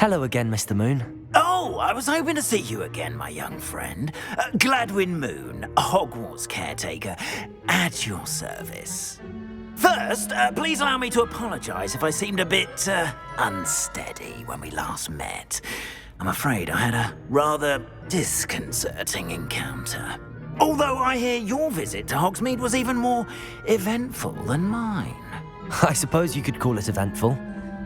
Hello again, Mr. Moon. Oh, I was hoping to see you again, my young friend. Gladwin Moon, Hogwarts caretaker, at your service. First, please allow me to apologise if I seemed a bit unsteady when we last met. I'm afraid I had a rather disconcerting encounter. Although I hear your visit to Hogsmeade was even more eventful than mine. I suppose you could call it eventful.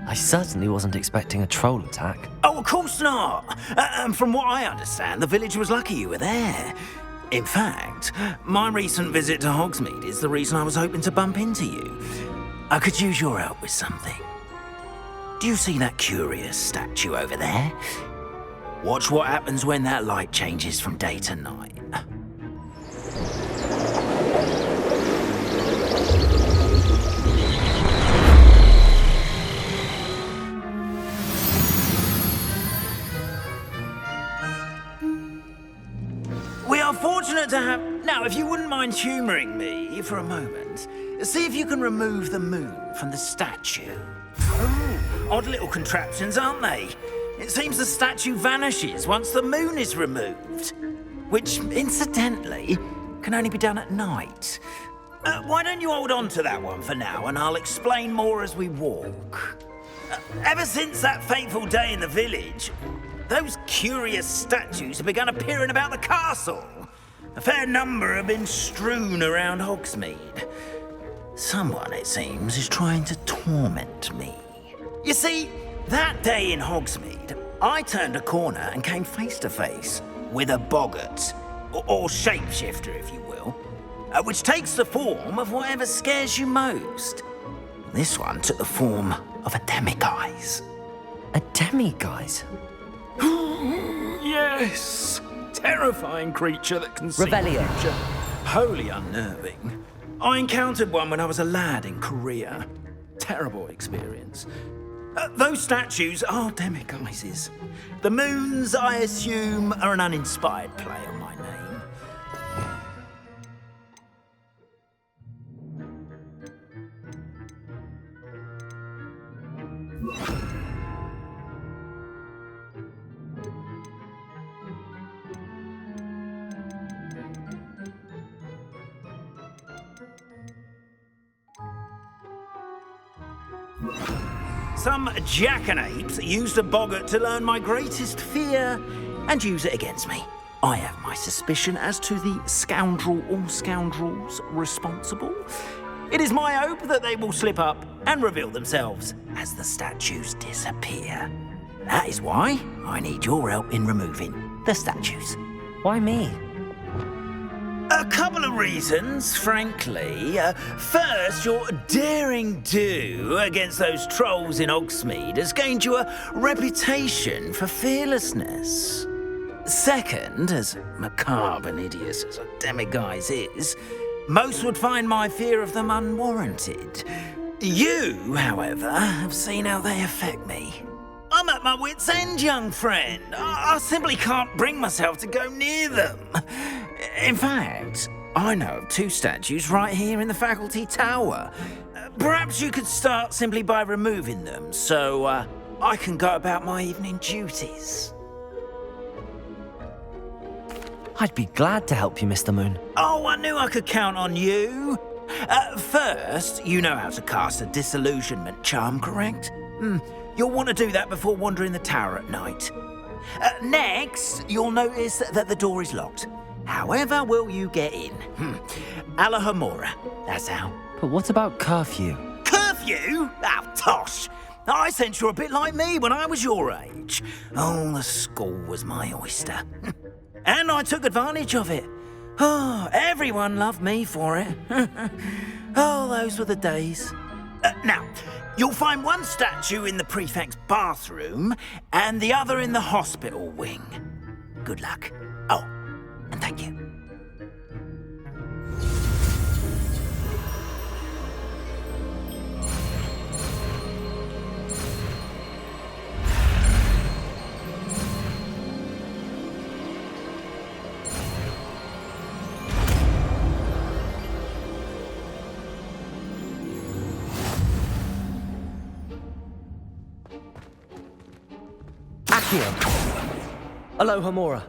I certainly wasn't expecting a troll attack. Oh, of course not. And from what I understand, the village was lucky you were there. In fact, my recent visit to Hogsmeade is the reason I was hoping to bump into you. I could use your help with something. Do you see that curious statue over there? Watch what happens when that light changes from day to night. We are fortunate to have... Now, if you wouldn't mind humouring me for a moment, see if you can remove the moon from the statue. Oh, odd little contraptions, aren't they? It seems the statue vanishes once the moon is removed. Which, incidentally, can only be done at night. Why don't you hold on to that one for now, and I'll explain more as we walk. Ever since that fateful day in the village, those curious statues have begun appearing about the castle. A fair number have been strewn around Hogsmeade. Someone, it seems, is trying to torment me. You see, that day in Hogsmeade, I turned a corner and came face to face with a boggart, or shapeshifter, if you will, which takes the form of whatever scares you most. This one took the form of a demiguise. A demiguise? Yes! Terrifying creature that can see Revelio. the future. Wholly unnerving. I encountered one when I was a lad in Korea. Terrible experience. Those statues are demiguises. The moons, I assume, are an uninspired play on my name. Some jackanapes used a boggart to learn my greatest fear and use it against me. I have my suspicion as to the scoundrel or scoundrels responsible. It is my hope that they will slip up and reveal themselves as the statues disappear. That is why I need your help in removing the statues. Why me? A couple of reasons, frankly. First, your daring do against those trolls in Hogsmeade has gained you a reputation for fearlessness. Second, as macabre and hideous as a demiguise is, most would find my fear of them unwarranted. You, however, have seen how they affect me. I'm at my wit's end, young friend. I simply can't bring myself to go near them. In fact, I know of two statues right here in the faculty tower. Perhaps you could start simply by removing them so I can go about my evening duties. I'd be glad to help you, Mr. Moon. Oh, I knew I could count on you. First, you know how to cast a disillusionment charm, correct? You'll want to do that before wandering the tower at night. Next, you'll notice that the door is locked. However will you get in? Alahomora, that's how. But what about curfew? Curfew? Oh, tosh. I sense you're a bit like me when I was your age. Oh, the school was my oyster. And I took advantage of it. Oh, everyone loved me for it. Oh, those were the days. Now, you'll find one statue in the prefect's bathroom and the other in the hospital wing. Good luck. Oh, and thank you. Accio. Aloha Mora.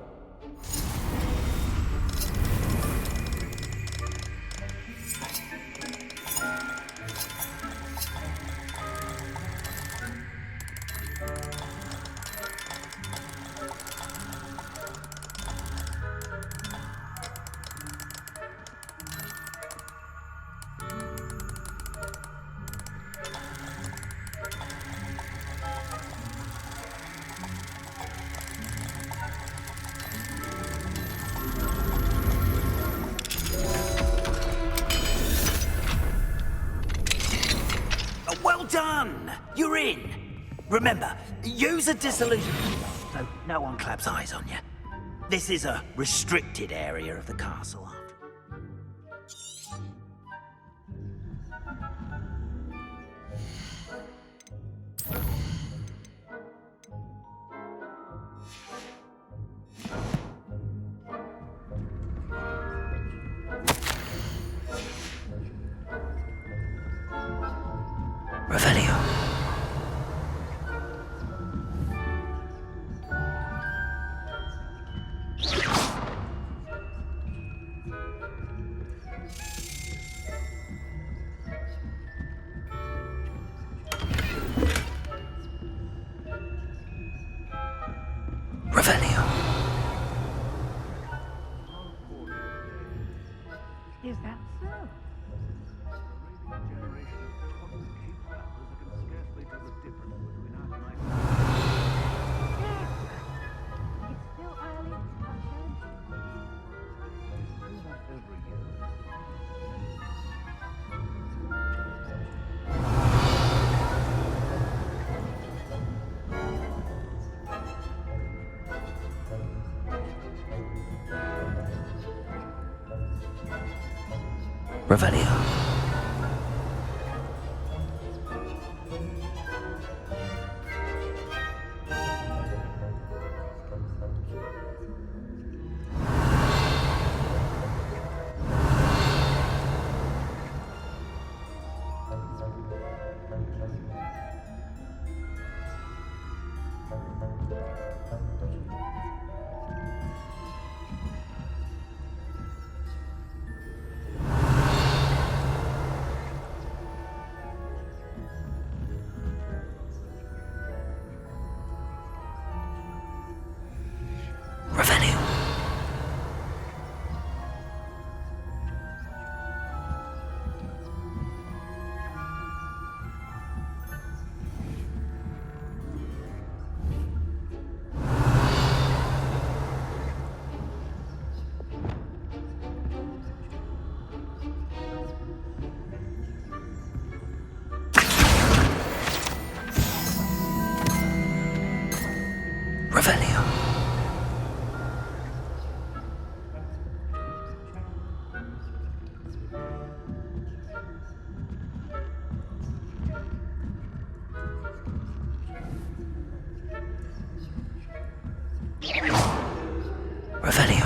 Well done! You're in. Remember, use a disillusion so no one claps eyes on you. This is a restricted area of the castle. Revelio. Revelio. Is that so? It's still early, Revelio. Revelio. Revelio. Revelio.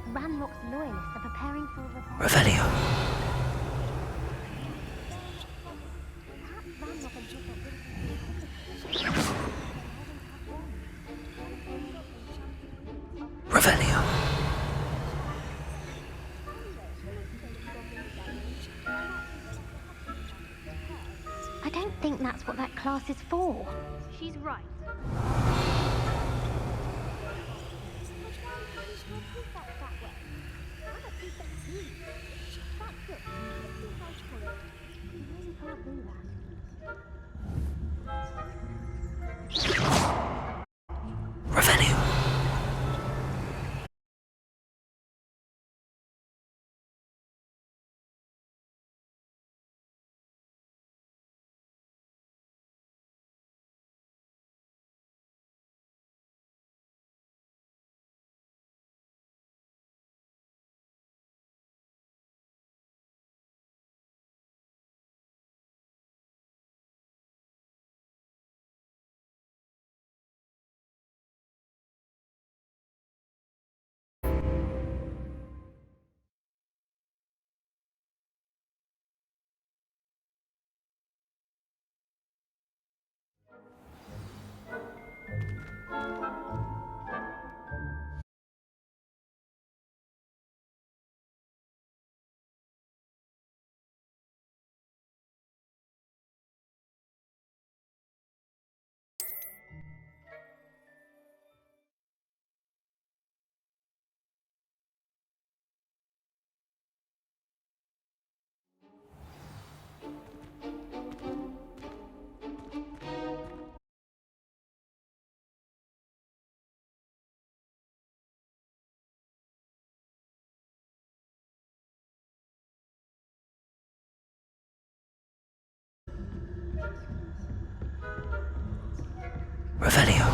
that Ranrock's loyalists are preparing for a rebellion. Revelio. Perhaps Ranrock and Hogwarts will Revelio. I don't think that's what that class is for. She's right. Revelio. Revelio.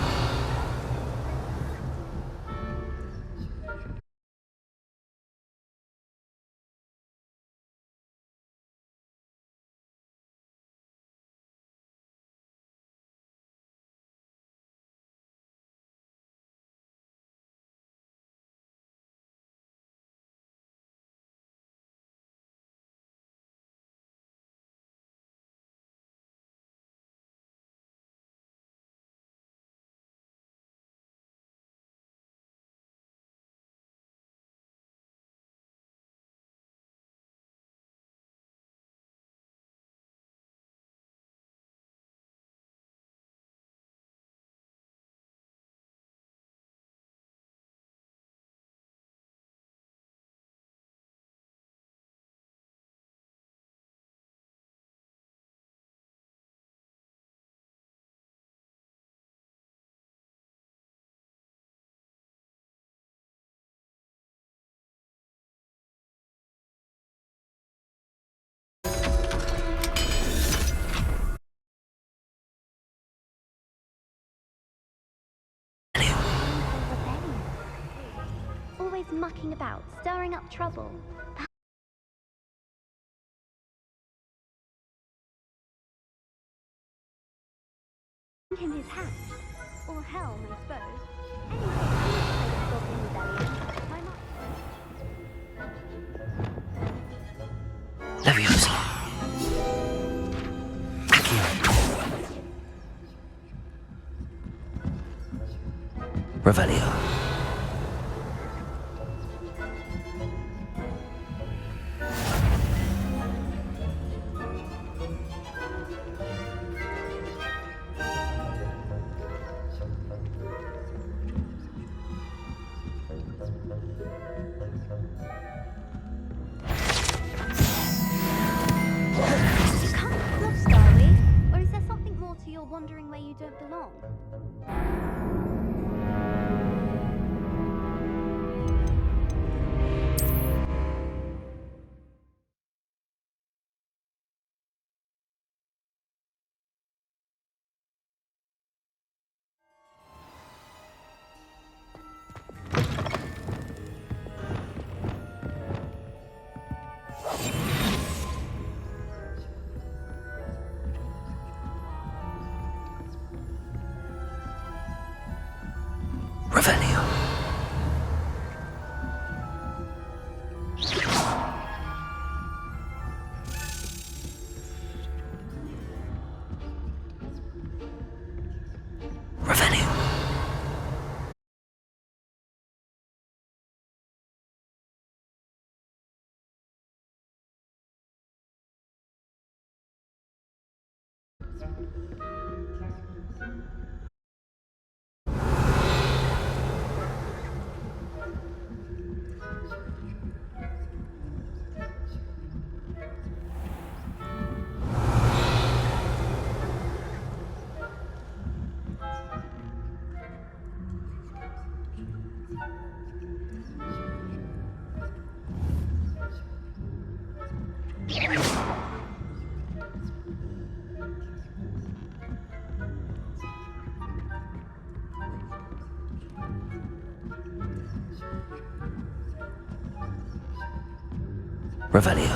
Always mucking about, stirring up trouble. In his hand, or helm, I suppose. Anyway, I'm not afraid of Goblin Rebellion. Why not? Leviosa. Accio. Revelio. You can't cross, Starry. Or is there something more to your wondering where you don't belong? Revelio.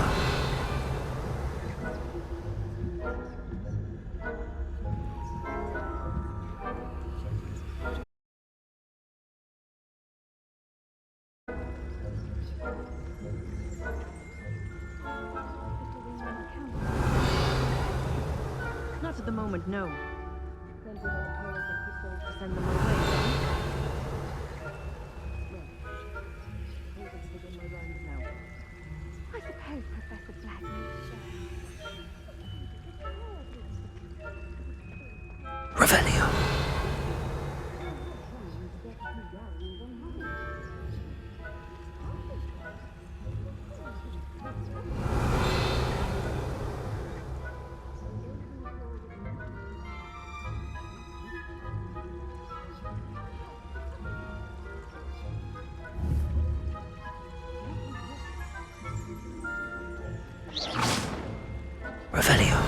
Not at the moment, no. Plenty of other pearls and crystals to send them away, then. Well, I suppose I can begin my rounds now. I suppose Professor Black needs Revelio. Revelio.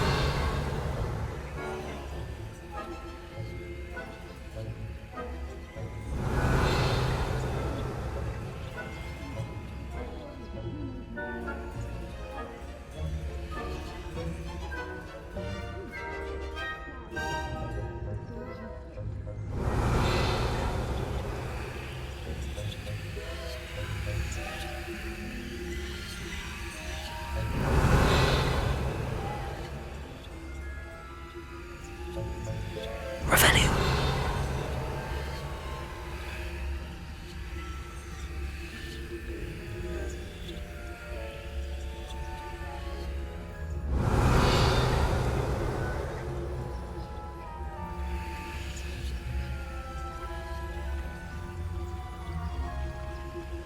Revelio.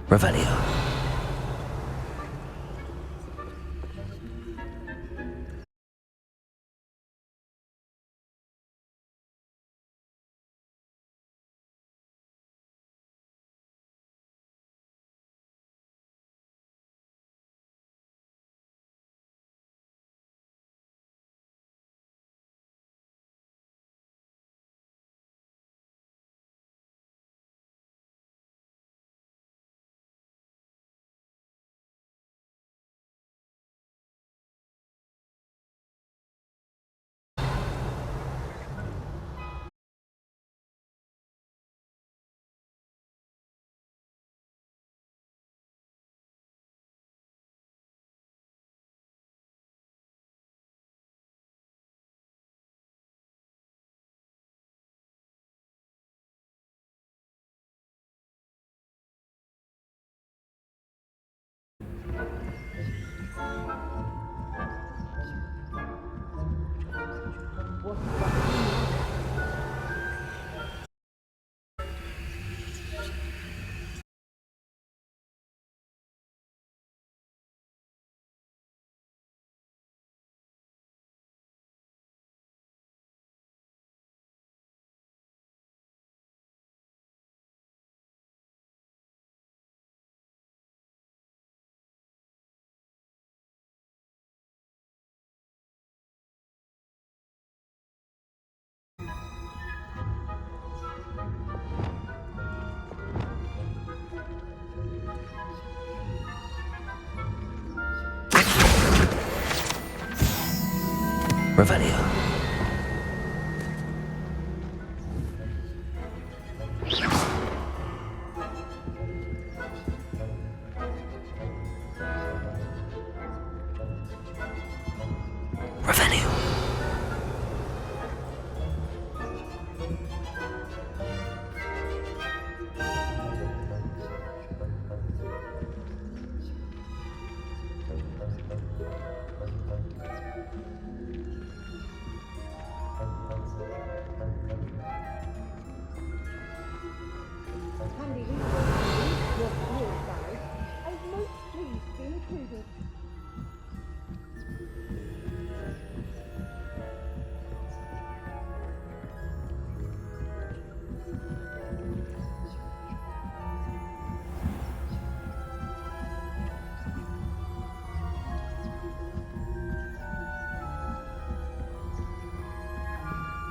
Revelio. Revelio. Revelio.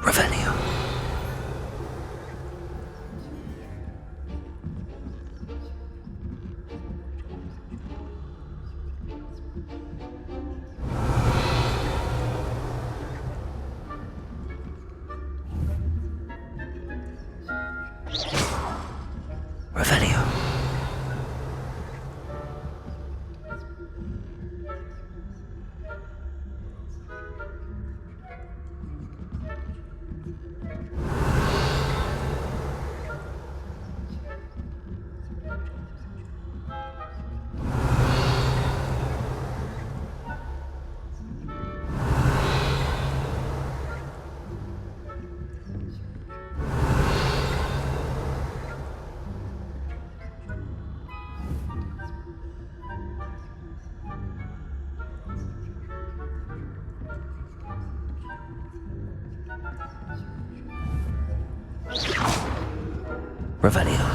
Revelio. Revelio. Revelio.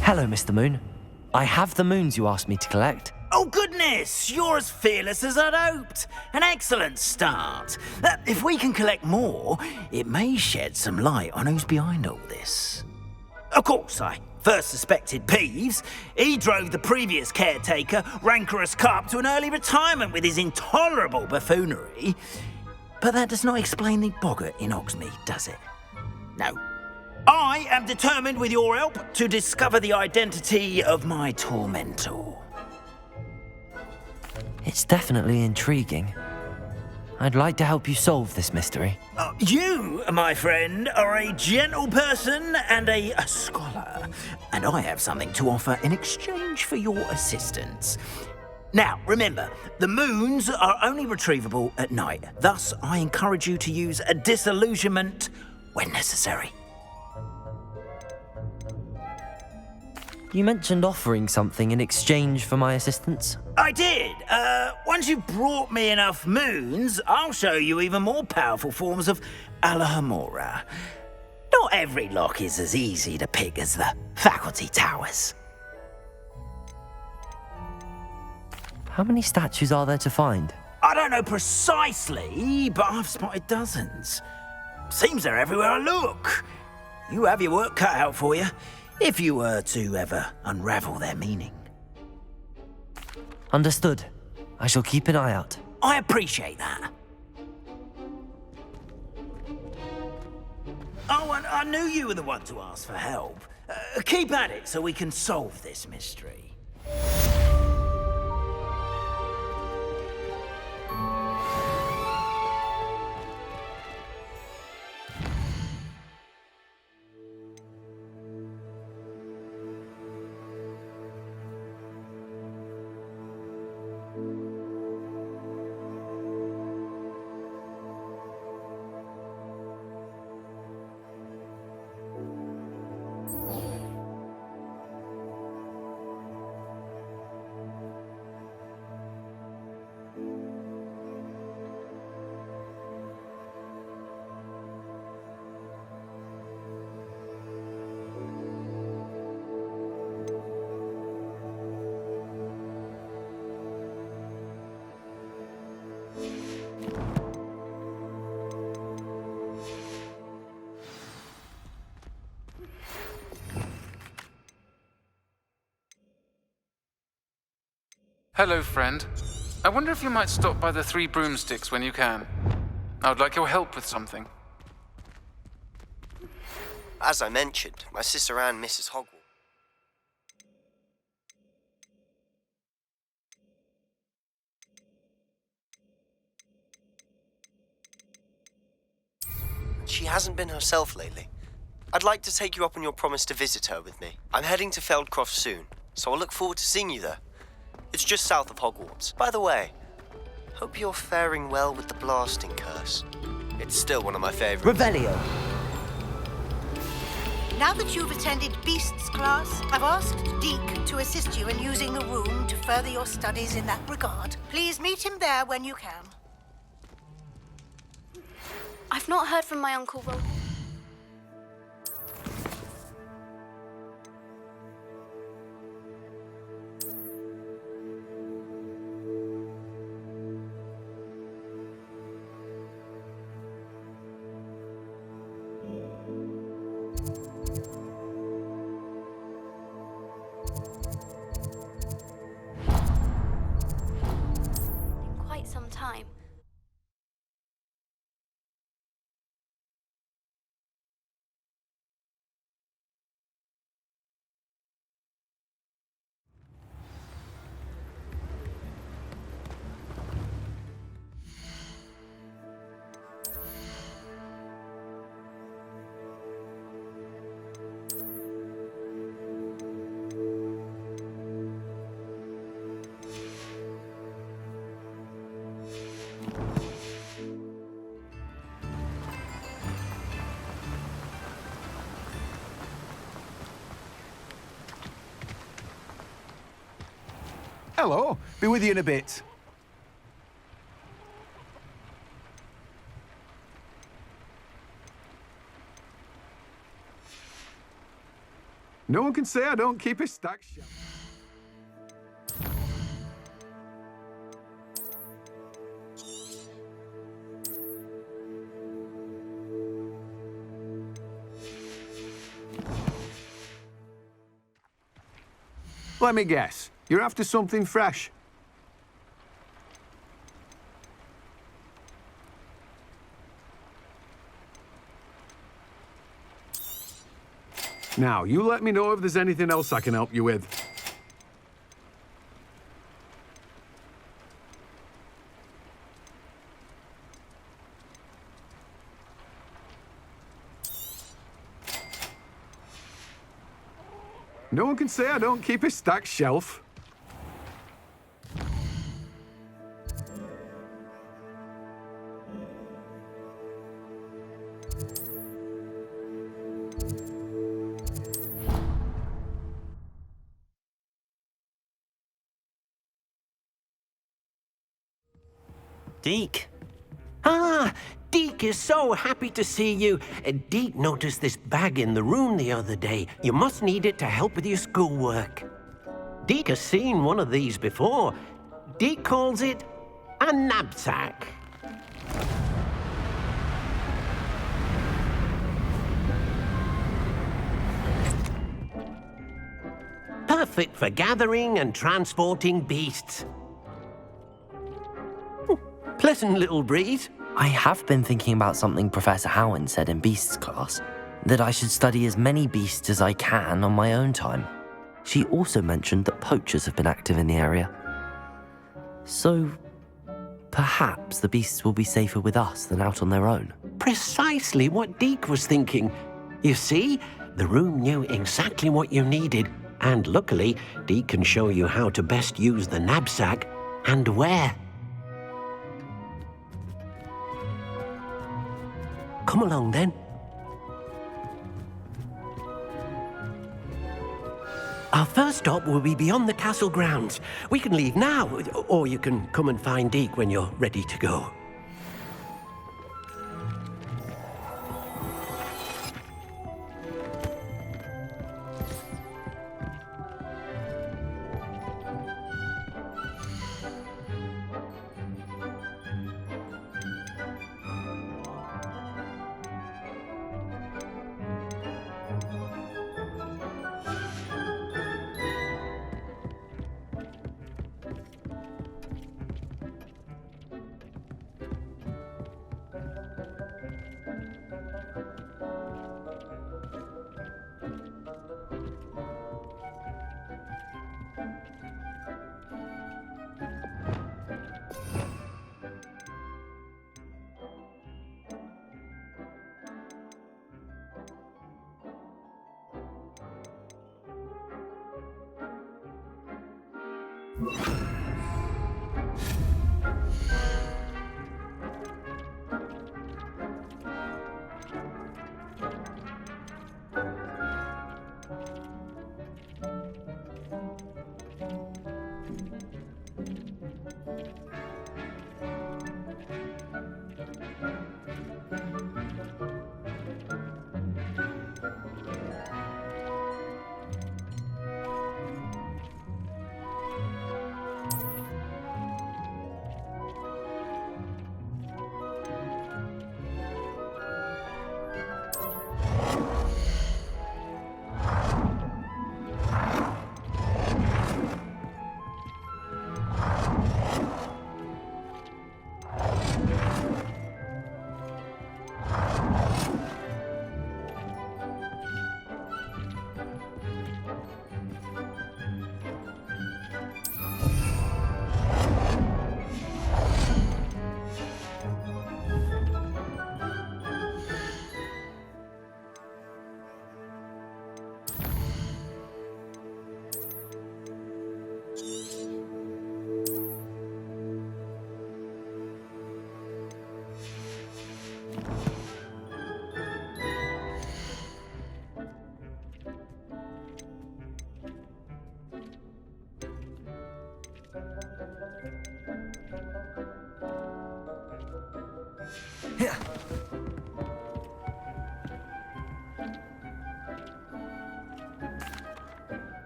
Hello, Mr. Moon. I have the moons you asked me to collect. Oh, goodness! You're as fearless as I'd hoped. An excellent start. If we can collect more, it may shed some light on who's behind all this. Of course, I first suspected Peeves. He drove the previous caretaker, Rancorous Carp, to an early retirement with his intolerable buffoonery. But that does not explain the boggart in Hogsmeade, does it? No. I am determined, with your help, to discover the identity of my tormentor. It's definitely intriguing. I'd like to help you solve this mystery. You, my friend, are a gentle person and a scholar, and I have something to offer in exchange for your assistance. Now, remember, the moons are only retrievable at night. Thus, I encourage you to use a disillusionment when necessary. You mentioned offering something in exchange for my assistance. I did. Once you've brought me enough moons, I'll show you even more powerful forms of Alohomora. Not every lock is as easy to pick as the faculty towers. How many statues are there to find? I don't know precisely, but I've spotted dozens. Seems they're everywhere I look. You have your work cut out for you, if you were to ever unravel their meaning. Understood. I shall keep an eye out. I appreciate that. Oh, and I knew you were the one to ask for help. Keep at it so we can solve this mystery. Hello, friend. I wonder if you might stop by the Three Broomsticks when you can. I would like your help with something. As I mentioned, my sister Anne misses Hogwarts. She hasn't been herself lately. I'd like to take you up on your promise to visit her with me. I'm heading to Feldcroft soon, so I'll look forward to seeing you there. It's just south of Hogwarts. By the way, hope you're faring well with the blasting curse. It's still one of my favorites. Revelio. Now that you've attended Beasts class, I've asked Deke to assist you in using the room to further your studies in that regard. Please meet him there when you can. I've not heard from my Uncle Will. In quite some time. Hello, be with you in a bit. No one can say I don't keep a stack shelf. Let me guess. You're after something fresh. Now, you let me know if there's anything else I can help you with. No one can say I don't keep a stacked shelf. Deke. Ah, Deke is so happy to see you. Deke noticed this bag in the room the other day. You must need it to help with your schoolwork. Deke has seen one of these before. Deke calls it a knapsack. Perfect for gathering and transporting beasts. Pleasant little breeze. I have been thinking about something Professor Howard said in Beasts class, that I should study as many beasts as I can on my own time. She also mentioned that poachers have been active in the area. So, perhaps the beasts will be safer with us than out on their own. Precisely what Deke was thinking. You see, the room knew exactly what you needed, and luckily, Deke can show you how to best use the knapsack and where. Come along, then. Our first stop will be beyond the castle grounds. We can leave now, or you can come and find Deke when you're ready to go.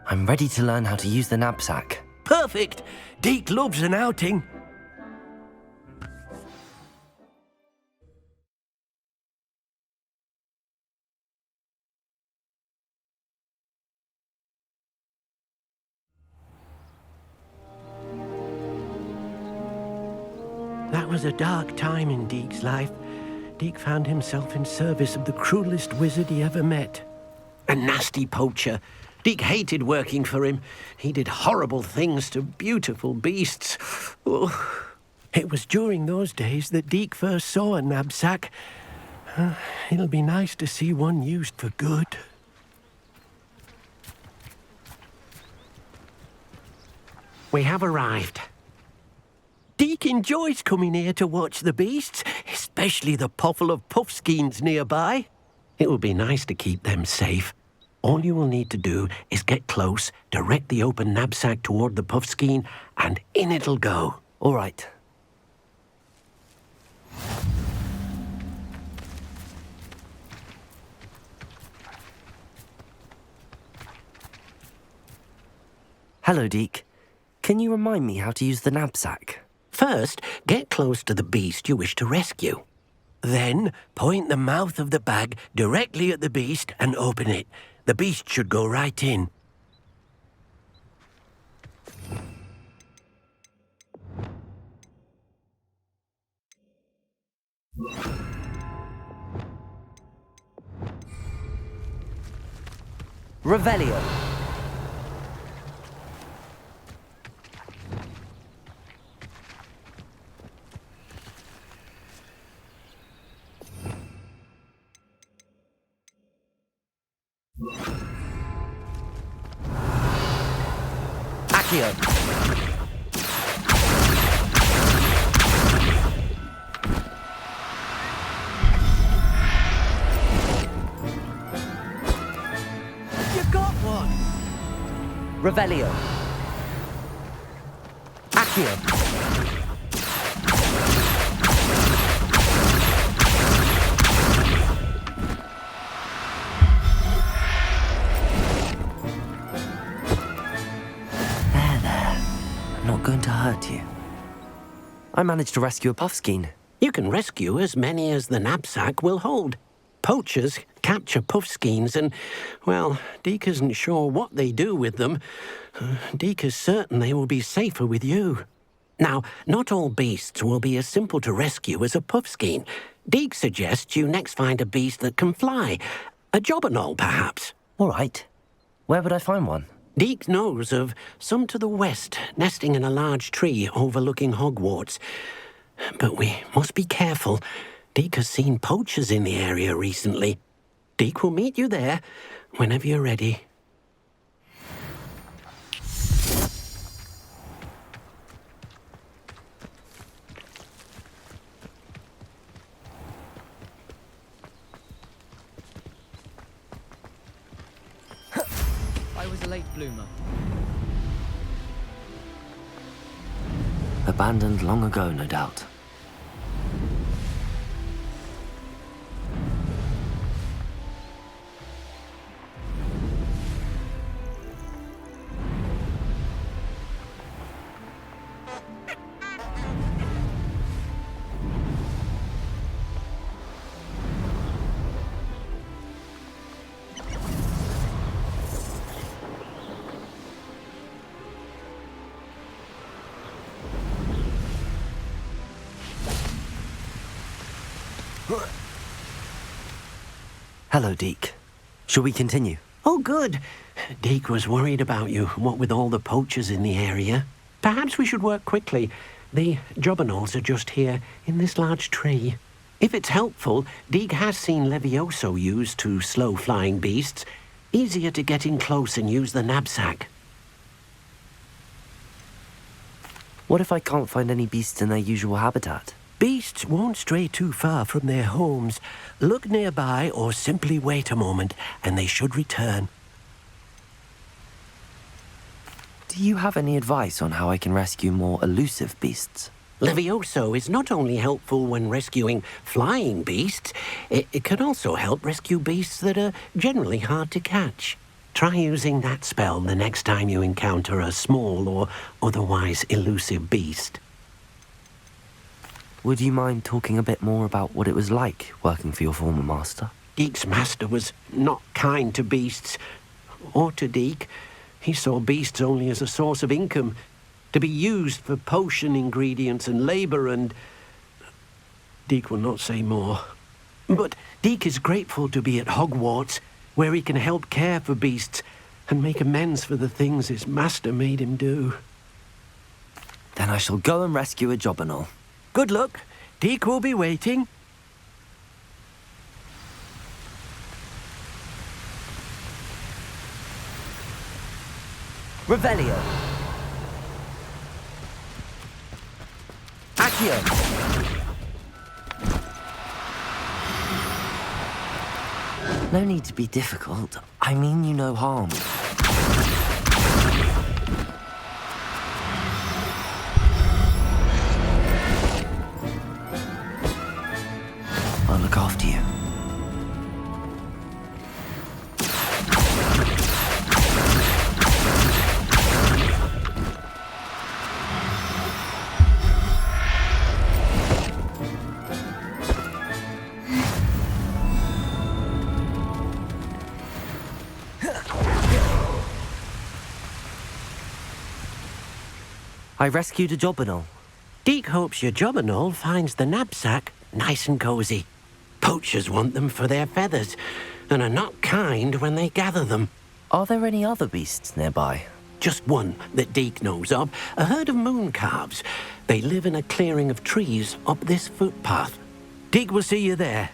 I'm ready to learn how to use the knapsack. Perfect! Deke loves an outing. That was a dark time in Deke's life. Deke found himself in service of the cruelest wizard he ever met. A nasty poacher. Deke hated working for him. He did horrible things to beautiful beasts. Oh. It was during those days that Deke first saw a knapsack. It'll be nice to see one used for good. We have arrived. Deke enjoys coming here to watch the beasts, especially the potful of puffskeins nearby. It will be nice to keep them safe. All you will need to do is get close, direct the open knapsack toward the puffskein, and in it'll go. All right. Hello, Deke. Can you remind me how to use the knapsack? First, get close to the beast you wish to rescue. Then, point the mouth of the bag directly at the beast and open it. The beast should go right in. Revelio. Accio. You got one! Revelio. Accio. Not going to hurt you. I managed to rescue a puffskein. You can rescue as many as the knapsack will hold. Poachers capture puffskeins and, well, Deke isn't sure what they do with them. Deke is certain they will be safer with you. Now, not all beasts will be as simple to rescue as a puffskein. Deke suggests you next find a beast that can fly. A jobberknoll, perhaps. All right. Where would I find one? Deke knows of some to the west, nesting in a large tree overlooking Hogwarts. But we must be careful. Deke has seen poachers in the area recently. Deke will meet you there whenever you're ready. I was a late bloomer. Abandoned long ago, no doubt. Hello, Deke. Shall we continue? Oh, good. Deke was worried about you, what with all the poachers in the area. Perhaps we should work quickly. The jobberknolls are just here, in this large tree. If it's helpful, Deke has seen Levioso used to slow flying beasts. Easier to get in close and use the knapsack. What if I can't find any beasts in their usual habitat? Beasts won't stray too far from their homes. Look nearby or simply wait a moment, and they should return. Do you have any advice on how I can rescue more elusive beasts? Levioso is not only helpful when rescuing flying beasts, it can also help rescue beasts that are generally hard to catch. Try using that spell the next time you encounter a small or otherwise elusive beast. Would you mind talking a bit more about what it was like working for your former master? Deek's master was not kind to beasts, or to Deek. He saw beasts only as a source of income, to be used for potion ingredients and labour, and Deek will not say more. But Deek is grateful to be at Hogwarts, where he can help care for beasts and make amends for the things his master made him do. Then I shall go and rescue a job and all. Good luck. Deek will be waiting. Revelio. Accio. No need to be difficult. I mean you no harm. I'll look after you. I rescued a Jobberknoll. Deek hopes your Jobberknoll finds the knapsack nice and cosy. Poachers want them for their feathers, and are not kind when they gather them. Are there any other beasts nearby? Just one that Deek knows of, a herd of moon calves. They live in a clearing of trees up this footpath. Deek will see you there.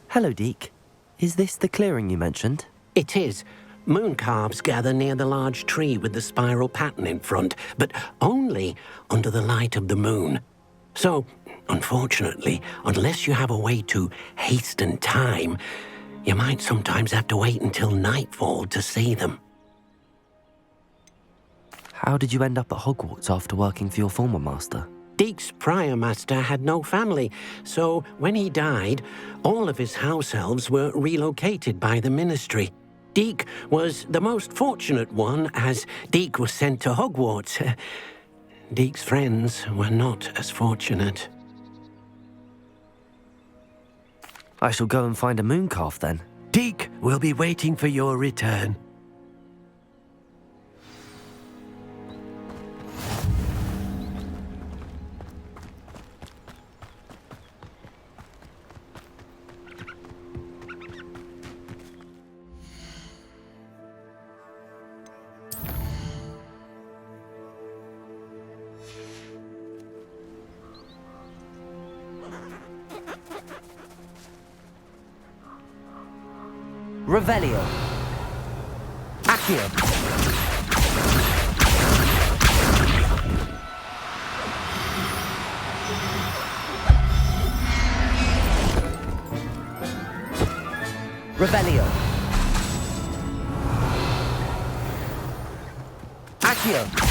Hello, Deek. Is this the clearing you mentioned? It is. Moon calves gather near the large tree with the spiral pattern in front, but only under the light of the moon. So, unfortunately, unless you have a way to hasten time, you might sometimes have to wait until nightfall to see them. How did you end up at Hogwarts after working for your former master? Deek's prior master had no family, so when he died, all of his house elves were relocated by the ministry. Deek was the most fortunate one, as Deek was sent to Hogwarts. Deek's friends were not as fortunate. I shall go and find a mooncalf then. Deek will be waiting for your return. Revelio. Accio. Revelio. Accio.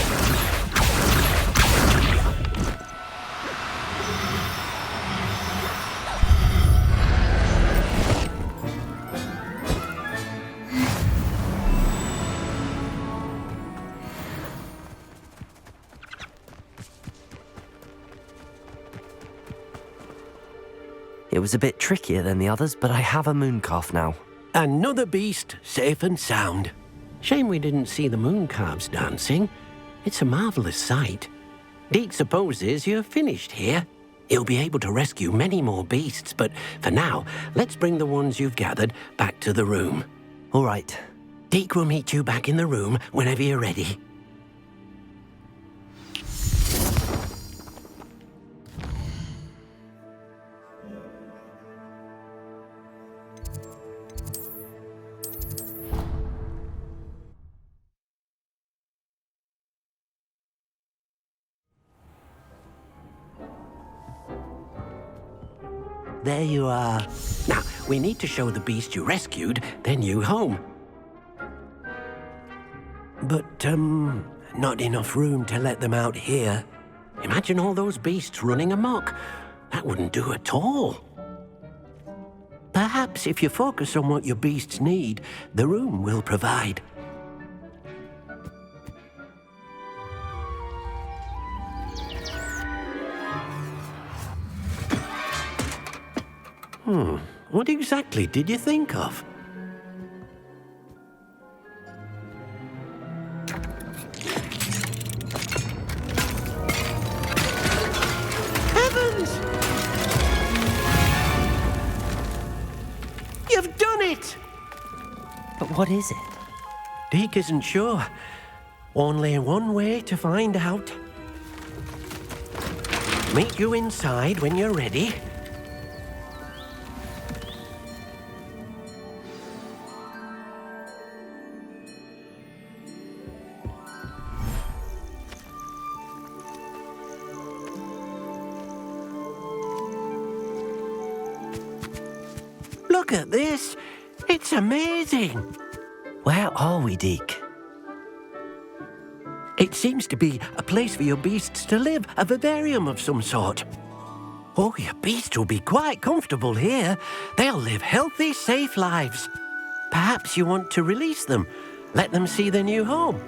It was a bit trickier than the others, but I have a mooncalf now. Another beast, safe and sound. Shame we didn't see the moon calves dancing. It's a marvellous sight. Deek supposes you're finished here. He'll be able to rescue many more beasts, but for now, let's bring the ones you've gathered back to the room. All right. Deek will meet you back in the room whenever you're ready. there you are. Now, we need to show the beast you rescued their new home. But, not enough room to let them out here. Imagine all those beasts running amok. That wouldn't do at all. Perhaps if you focus on what your beasts need, the room will provide. What exactly did you think of? Heavens! You've done it! But what is it? Deke isn't sure. Only one way to find out. Meet you inside when you're ready. Look at this. It's amazing. Where are we, Deke? It seems to be a place for your beasts to live, a vivarium of some sort. Oh, your beasts will be quite comfortable here. They'll live healthy, safe lives. Perhaps you want to release them, let them see their new home.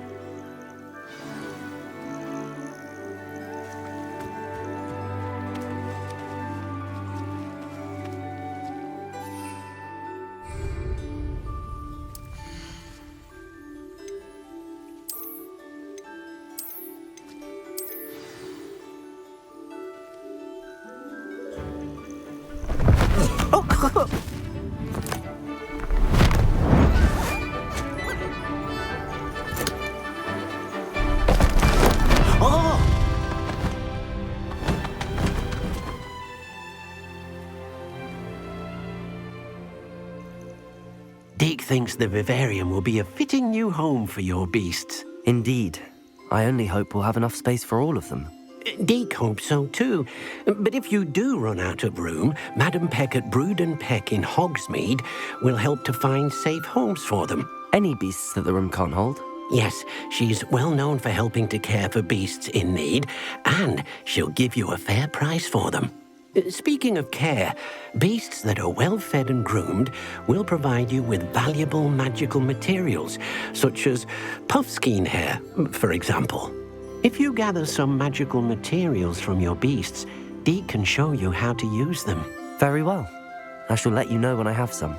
Deke thinks the vivarium will be a fitting new home for your beasts. Indeed. I only hope we'll have enough space for all of them. Deke hopes so too. But if you do run out of room, Madam Peck at Brood and Peck in Hogsmeade will help to find safe homes for them. Any beasts that the room can't hold? Yes, she's well known for helping to care for beasts in need, and she'll give you a fair price for them. Speaking of care, beasts that are well fed and groomed will provide you with valuable magical materials, such as puffskein hair, for example. If you gather some magical materials from your beasts, Deke can show you how to use them. Very well. I shall let you know when I have some.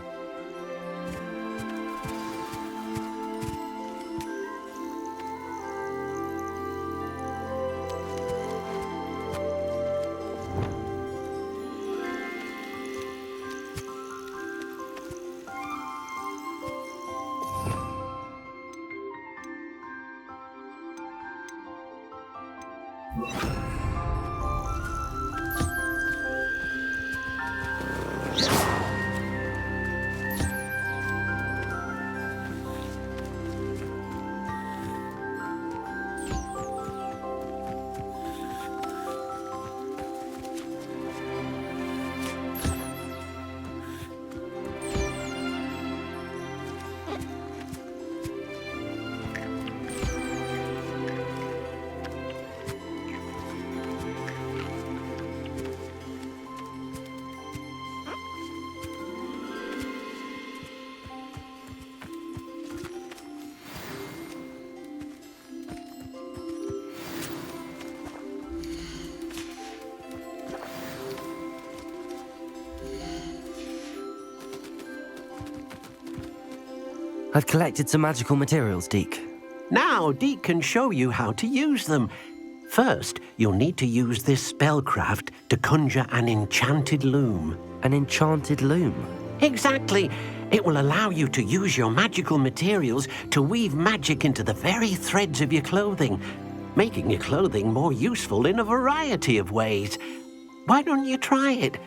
I've collected some magical materials, Deke. Now Deke can show you how to use them. First, you'll need to use this spellcraft to conjure an enchanted loom. An enchanted loom? Exactly. It will allow you to use your magical materials to weave magic into the very threads of your clothing, making your clothing more useful in a variety of ways. Why don't you try it?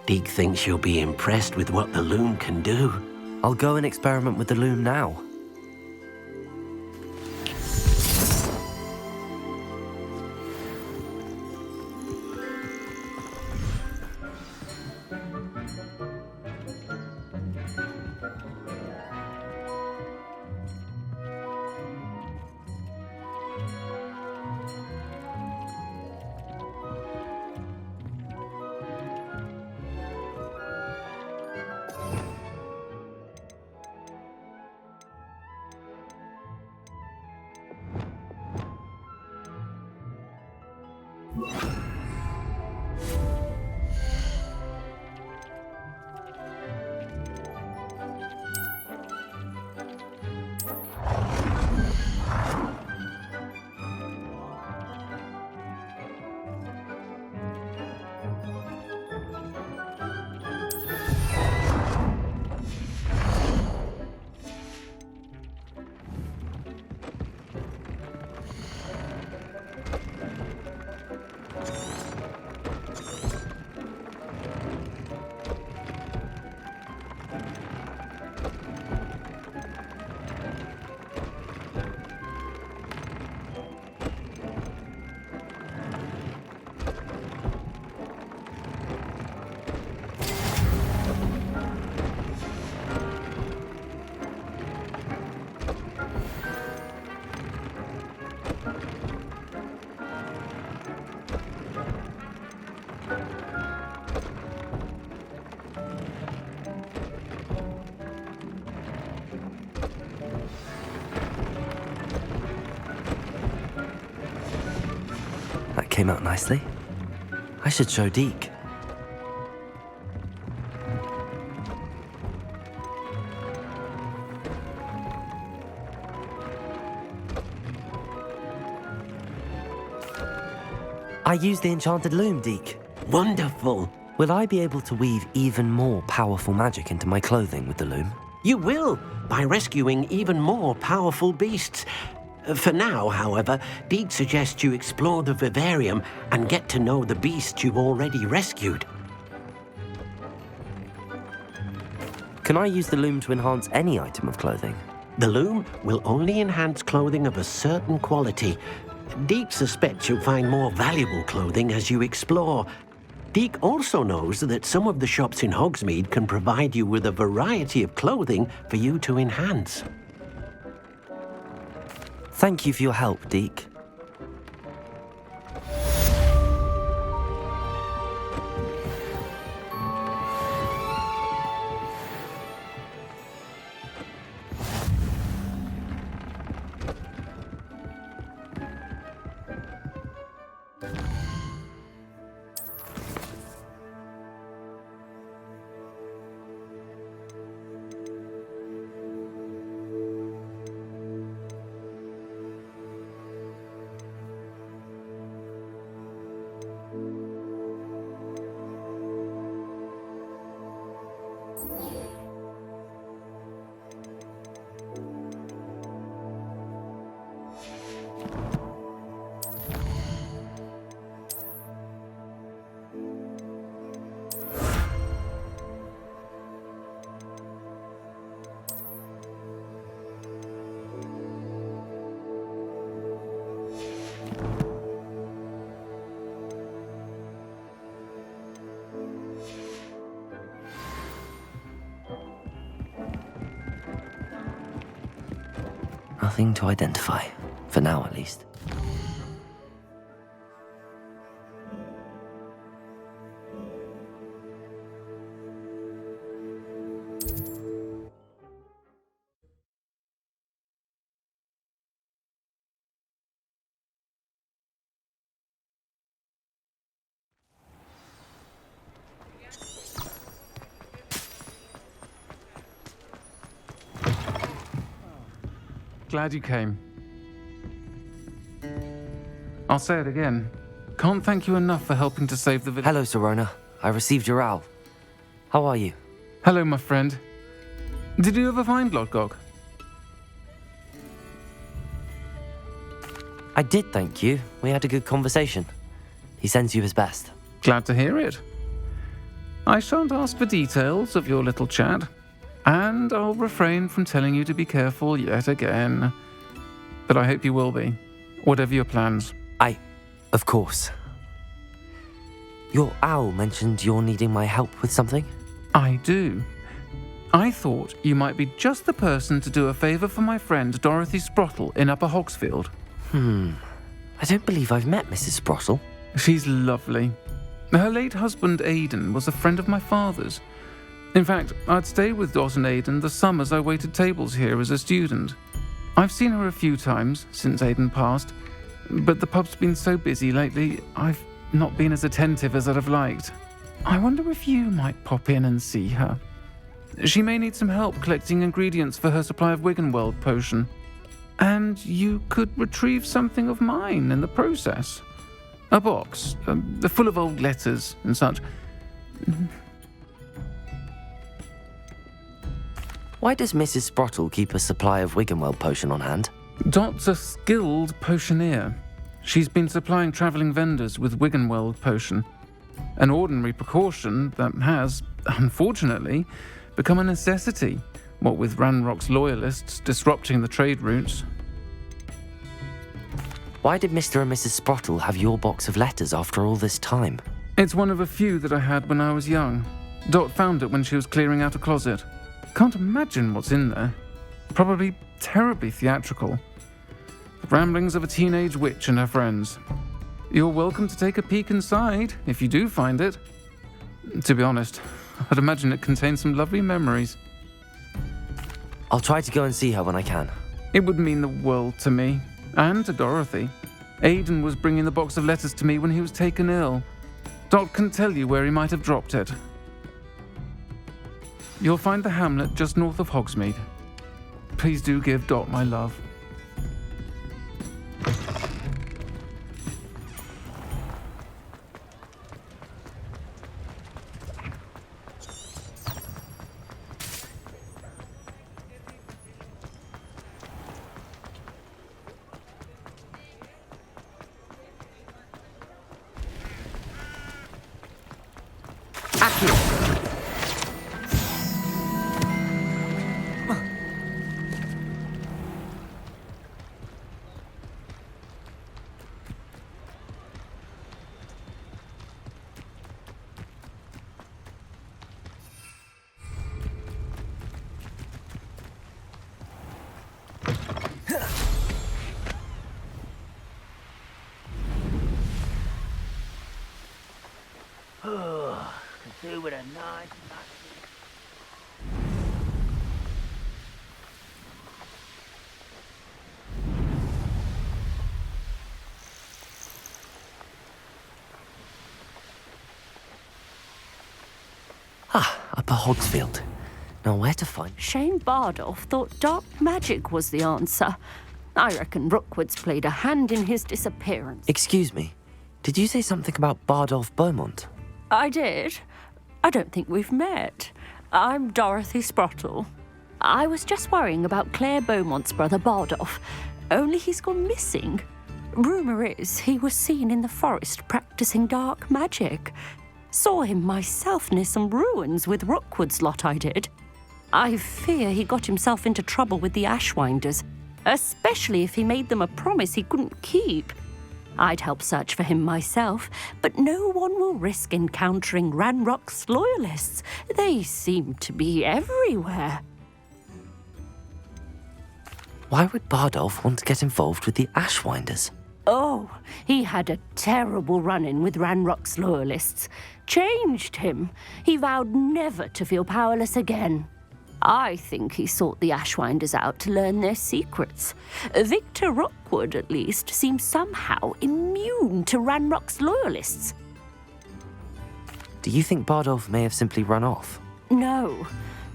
Deke thinks you'll be impressed with what the loom can do. I'll go and experiment with the loom now. came out nicely. I should show Deke. I used the enchanted loom, Deke. Wonderful. Will I be able to weave even more powerful magic into my clothing with the loom? You will, by rescuing even more powerful beasts. For now, however, Deke suggests you explore the vivarium and get to know the beasts you've already rescued. Can I use the loom to enhance any item of clothing? The loom will only enhance clothing of a certain quality. Deke suspects you'll find more valuable clothing as you explore. Deke also knows that some of the shops in Hogsmeade can provide you with a variety of clothing for you to enhance. Thank you for your help, Deke. Nothing to identify, for now at least. Glad you came. I'll say it again. Can't thank you enough for helping to save the village. Hello, Sirona. I received your owl. How are you? Hello, my friend. Did you ever find Lodgok? I did, thank you. We had a good conversation. He sends you his best. Glad to hear it. I shan't ask for details of your little chat, and I'll refrain from telling you to be careful yet again. But I hope you will be, whatever your plans. Of course. Your owl mentioned you're needing my help with something? I do. I thought you might be just the person to do a favour for my friend Dorothy Sprottle in Upper Hogsfield. I don't believe I've met Mrs. Sprottle. She's lovely. Her late husband Aidan was a friend of my father's. In fact, I'd stayed with Dot and Aidan the summers I waited tables here as a student. I've seen her a few times since Aidan passed, but the pub's been so busy lately, I've not been as attentive as I'd have liked. I wonder if you might pop in and see her. She may need some help collecting ingredients for her supply of Wiggenweld potion. And you could retrieve something of mine in the process. A box, full of old letters and such. Why does Mrs. Sprottle keep a supply of Wiggenweld potion on hand? Dot's a skilled potioneer. She's been supplying travelling vendors with Wiggenweld potion. An ordinary precaution that has, unfortunately, become a necessity, what with Ranrock's loyalists disrupting the trade routes. Why did Mr. and Mrs. Sprottle have your box of letters after all this time? It's one of a few that I had when I was young. Dot found it when she was clearing out a closet. Can't imagine what's in there. Probably terribly theatrical. The ramblings of a teenage witch and her friends. You're welcome to take a peek inside, if you do find it. To be honest, I'd imagine it contains some lovely memories. I'll try to go and see her when I can. It would mean the world to me, and to Dorothy. Aidan was bringing the box of letters to me when he was taken ill. Dot can tell you where he might have dropped it. You'll find the hamlet just north of Hogsmeade. Please do give Dot my love. Do with a nice. Upper Hogsfield. Now where to find... Shane Bardolph thought dark magic was the answer. I reckon Rookwood's played a hand in his disappearance. Excuse me, did you say something about Bardolph Beaumont? I did. I don't think we've met. I'm Dorothy Sprottle. I was just worrying about Claire Beaumont's brother Bardolph, only he's gone missing. Rumour is he was seen in the forest practicing dark magic. Saw him myself near some ruins with Rookwood's lot I did. I fear he got himself into trouble with the Ashwinders, especially if he made them a promise he couldn't keep. I'd help search for him myself, but no one will risk encountering Ranrock's loyalists. They seem to be everywhere. Why would Bardolph want to get involved with the Ashwinders? Oh, he had a terrible run-in with Ranrock's loyalists. Changed him. He vowed never to feel powerless again. I think he sought the Ashwinders out to learn their secrets. Victor Rookwood, at least, seems somehow immune to Ranrock's loyalists. Do you think Bardolph may have simply run off? No.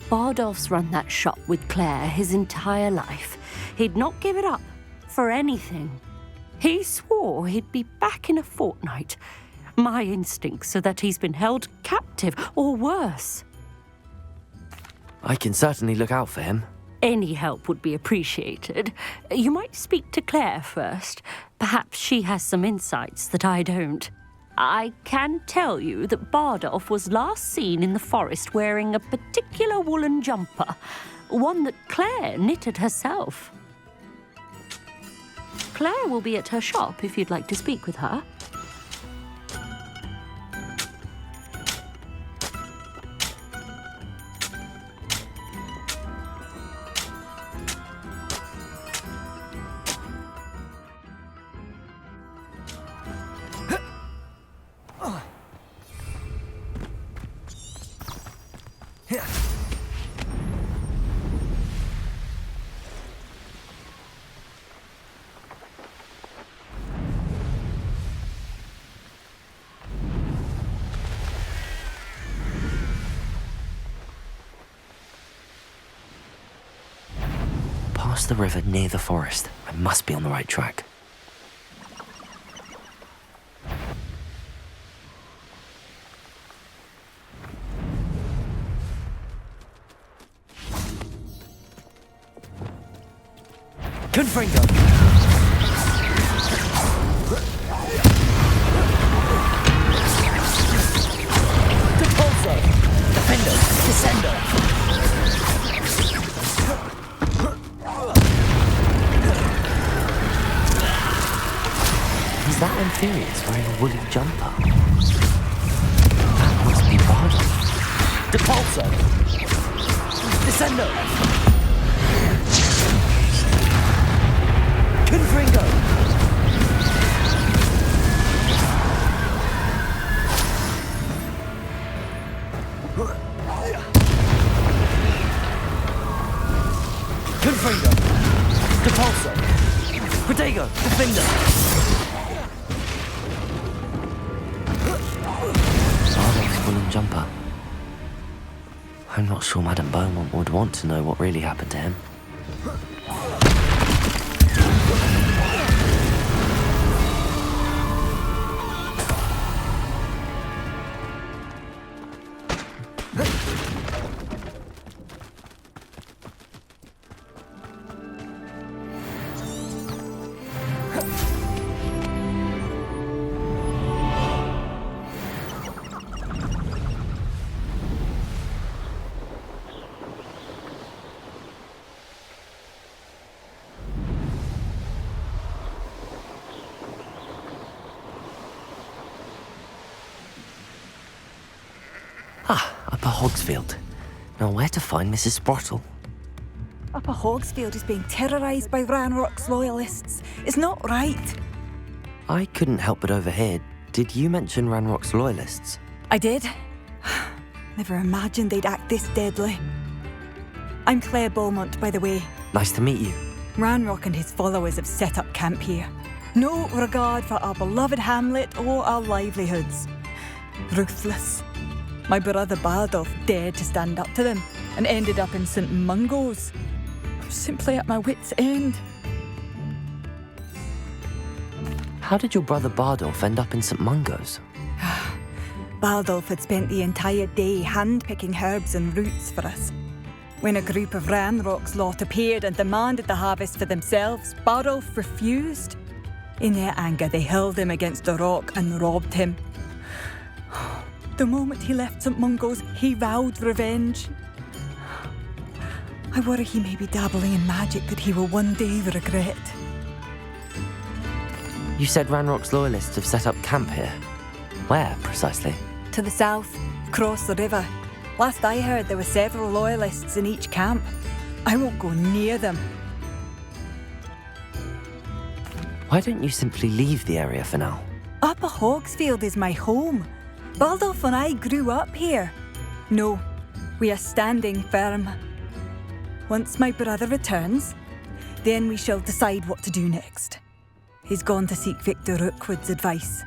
Bardolph's run that shop with Claire his entire life. He'd not give it up for anything. He swore he'd be back in a fortnight. My instincts are that he's been held captive, or worse. I can certainly look out for him. Any help would be appreciated. You might speak to Claire first. Perhaps she has some insights that I don't. I can tell you that Bardolph was last seen in the forest wearing a particular woolen jumper, one that Claire knitted herself. Claire will be at her shop if you'd like to speak with her. Past the river near the forest. I must be on the right track. Confringo! Depulso! Defendo! Descendo! Is that Amphibious wearing a woolly jumper? That must be Bardolph. Depulso! Descendo! Confringo! Confringo! Depulso! Protego! Defender! woolen jumper. I'm not sure Madame Beaumont would want to know what really happened to him. Upper Hogsfield. Now where to find Mrs. Sprottle? Upper Hogsfield is being terrorised by Ranrock's loyalists. It's not right. I couldn't help but overhear. Did you mention Ranrock's loyalists? I did. Never imagined they'd act this deadly. I'm Claire Beaumont, by the way. Nice to meet you. Ranrock and his followers have set up camp here. No regard for our beloved hamlet or our livelihoods. Ruthless. My brother Bardolph dared to stand up to them and ended up in St. Mungo's. I'm simply at my wit's end. How did your brother Bardolph end up in St. Mungo's? Bardolph had spent the entire day hand-picking herbs and roots for us. When a group of Ranrock's lot appeared and demanded the harvest for themselves, Bardolph refused. In their anger, they hurled him against a rock and robbed him. The moment he left St. Mungo's, he vowed revenge. I worry he may be dabbling in magic that he will one day regret. You said Ranrock's loyalists have set up camp here. Where, precisely? To the south, across the river. Last I heard, there were several loyalists in each camp. I won't go near them. Why don't you simply leave the area for now? Upper Hogsfield is my home. Bardolph and I grew up here. No, we are standing firm. Once my brother returns, then we shall decide what to do next. He's gone to seek Victor Rookwood's advice.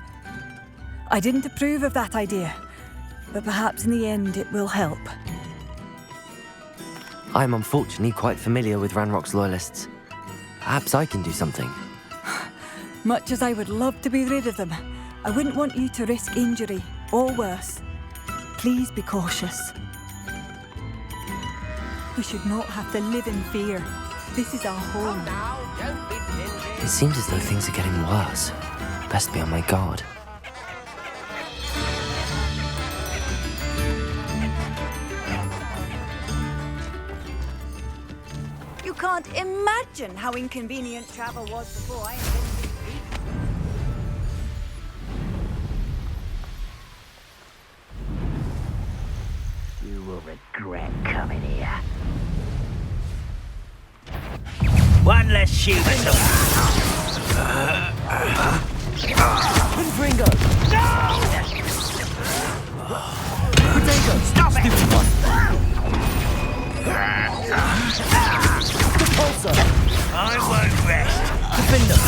I didn't approve of that idea, but perhaps in the end it will help. I'm unfortunately quite familiar with Ranrock's loyalists. Perhaps I can do something. Much as I would love to be rid of them, I wouldn't want you to risk injury, or worse. Please be cautious. We should not have to live in fear. This is our home. It seems as though things are getting worse. Best be on my guard. You can't imagine how inconvenient travel was before I invented it. You will regret coming here. One less human. Confringo! No! Potato! Stop it! Stupid one! Repulsor! I won't rest. Defender!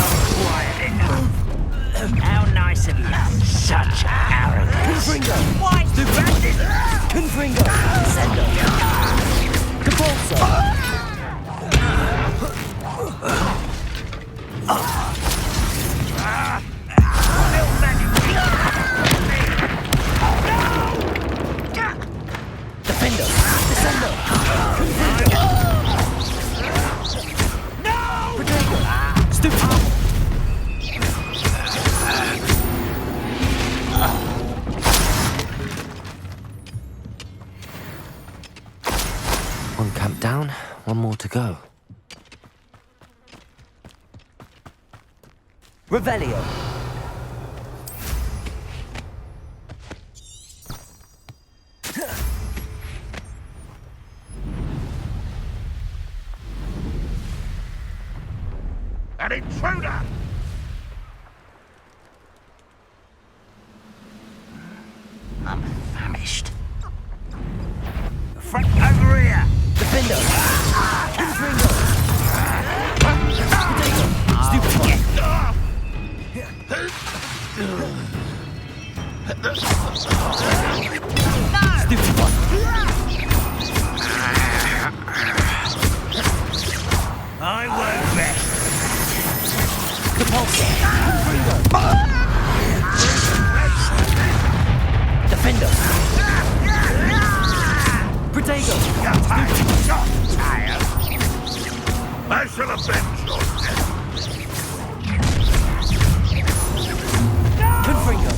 Quiet enough. How nice of you. Such arrogance. Confringo! Why? Stupid! Confringo! Sender! Repulsor! Defender! Descender! Confringo! No! Potato! Stupid! One camp down, one more to go. Revelio. An intruder! I'm famished. Front over here! Defender! Confringo! Potato! Stupid one! Stupid one. I won't rest. Compulsor. Defender. Protego. Tired. I shall avenge your death. Confringo.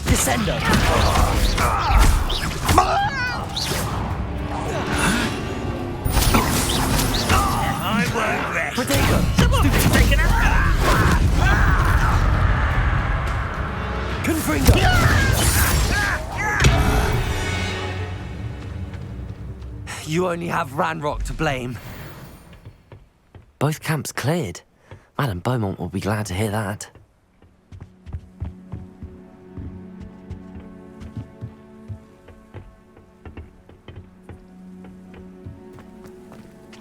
Descendo. I won't rest. Protego. Someone's taken out. Confringo. You only have Ranrock to blame. Both camps cleared. Madame Beaumont will be glad to hear that.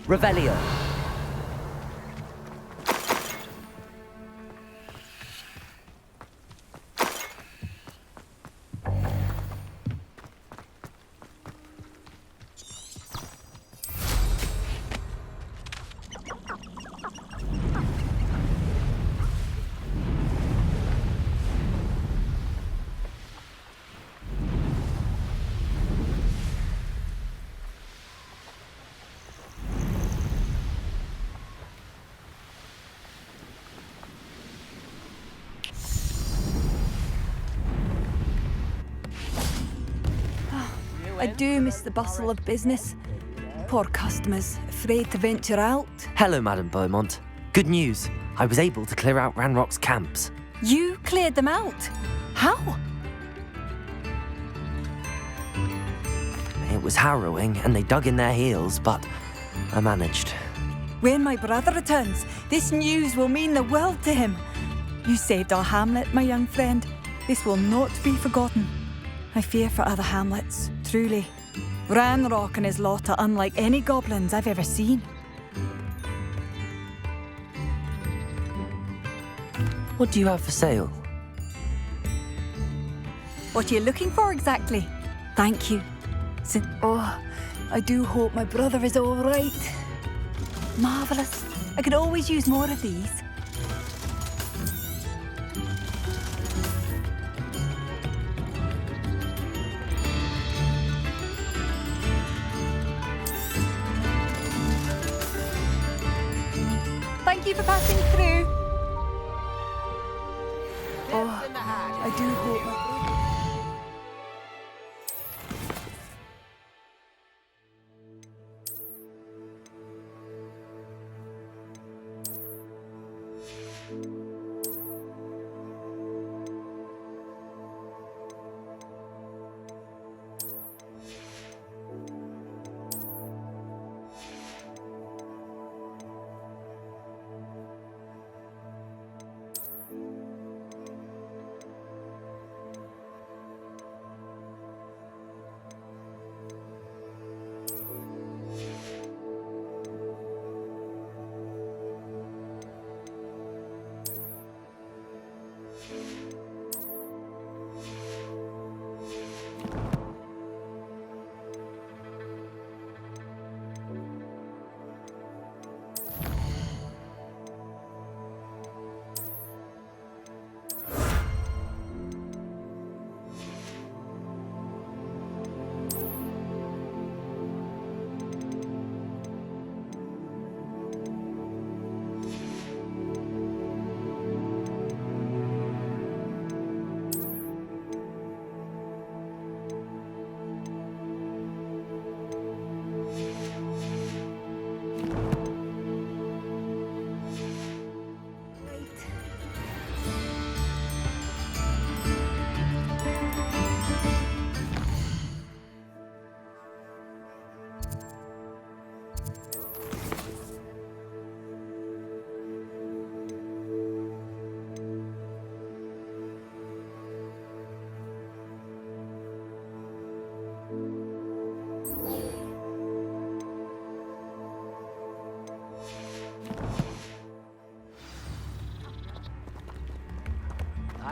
Revelio. I do miss the bustle of business. Poor customers, afraid to venture out. Hello, Madame Beaumont. Good news. I was able to clear out Ranrock's camps. You cleared them out? How? It was harrowing, and they dug in their heels, but I managed. When my brother returns, this news will mean the world to him. You saved our hamlet, my young friend. This will not be forgotten. I fear for other hamlets, truly. Ranrock and his lot are unlike any goblins I've ever seen. What do you have for sale? What are you looking for exactly? Thank you. Oh, I do hope my brother is all right. Marvellous. I could always use more of these. Thank you for passing through. Oh, I do hope my brother...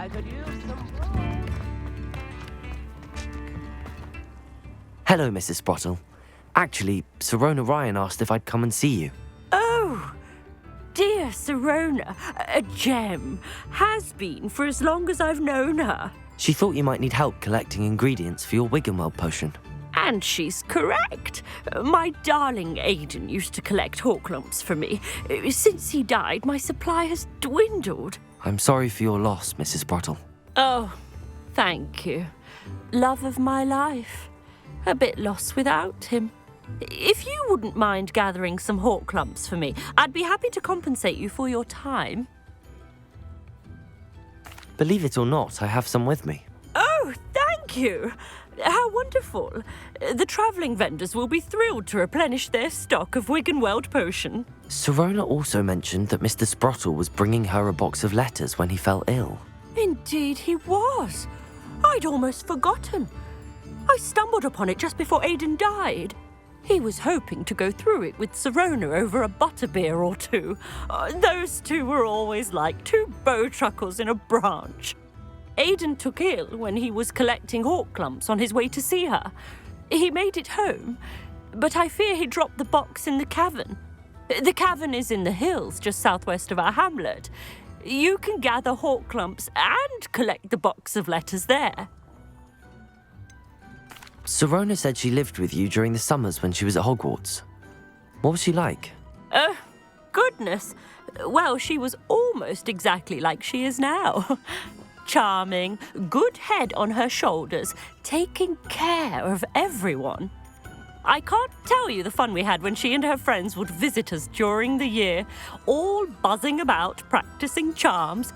I could use some. Hello, Mrs. Sprottle. Actually, Serona Ryan asked if I'd come and see you. Oh, dear Serona, a gem. Has been for as long as I've known her. She thought you might need help collecting ingredients for your Wiggenweld potion. And she's correct. My darling Aidan used to collect Horklumps for me. Since he died, my supply has dwindled. I'm sorry for your loss, Mrs. Sprottle. Oh, thank you. Love of my life. A bit lost without him. If you wouldn't mind gathering some Horklumps for me, I'd be happy to compensate you for your time. Believe it or not, I have some with me. Oh, thank you. How wonderful. The travelling vendors will be thrilled to replenish their stock of Wiggenweld potion. Serona also mentioned that Mr. Sprottle was bringing her a box of letters when he fell ill. Indeed he was. I'd almost forgotten. I stumbled upon it just before Aidan died. He was hoping to go through it with Serona over a butterbeer or two. Those two were always like two bowtruckles in a branch. Aidan took ill when he was collecting Horklumps on his way to see her. He made it home, but I fear he dropped the box in the cavern. The cavern is in the hills just southwest of our hamlet. You can gather Horklumps and collect the box of letters there. Serona said she lived with you during the summers when she was at Hogwarts. What was she like? Goodness. Well, she was almost exactly like she is now. Charming, good head on her shoulders, taking care of everyone. I can't tell you the fun we had when she and her friends would visit us during the year, all buzzing about, practicing charms.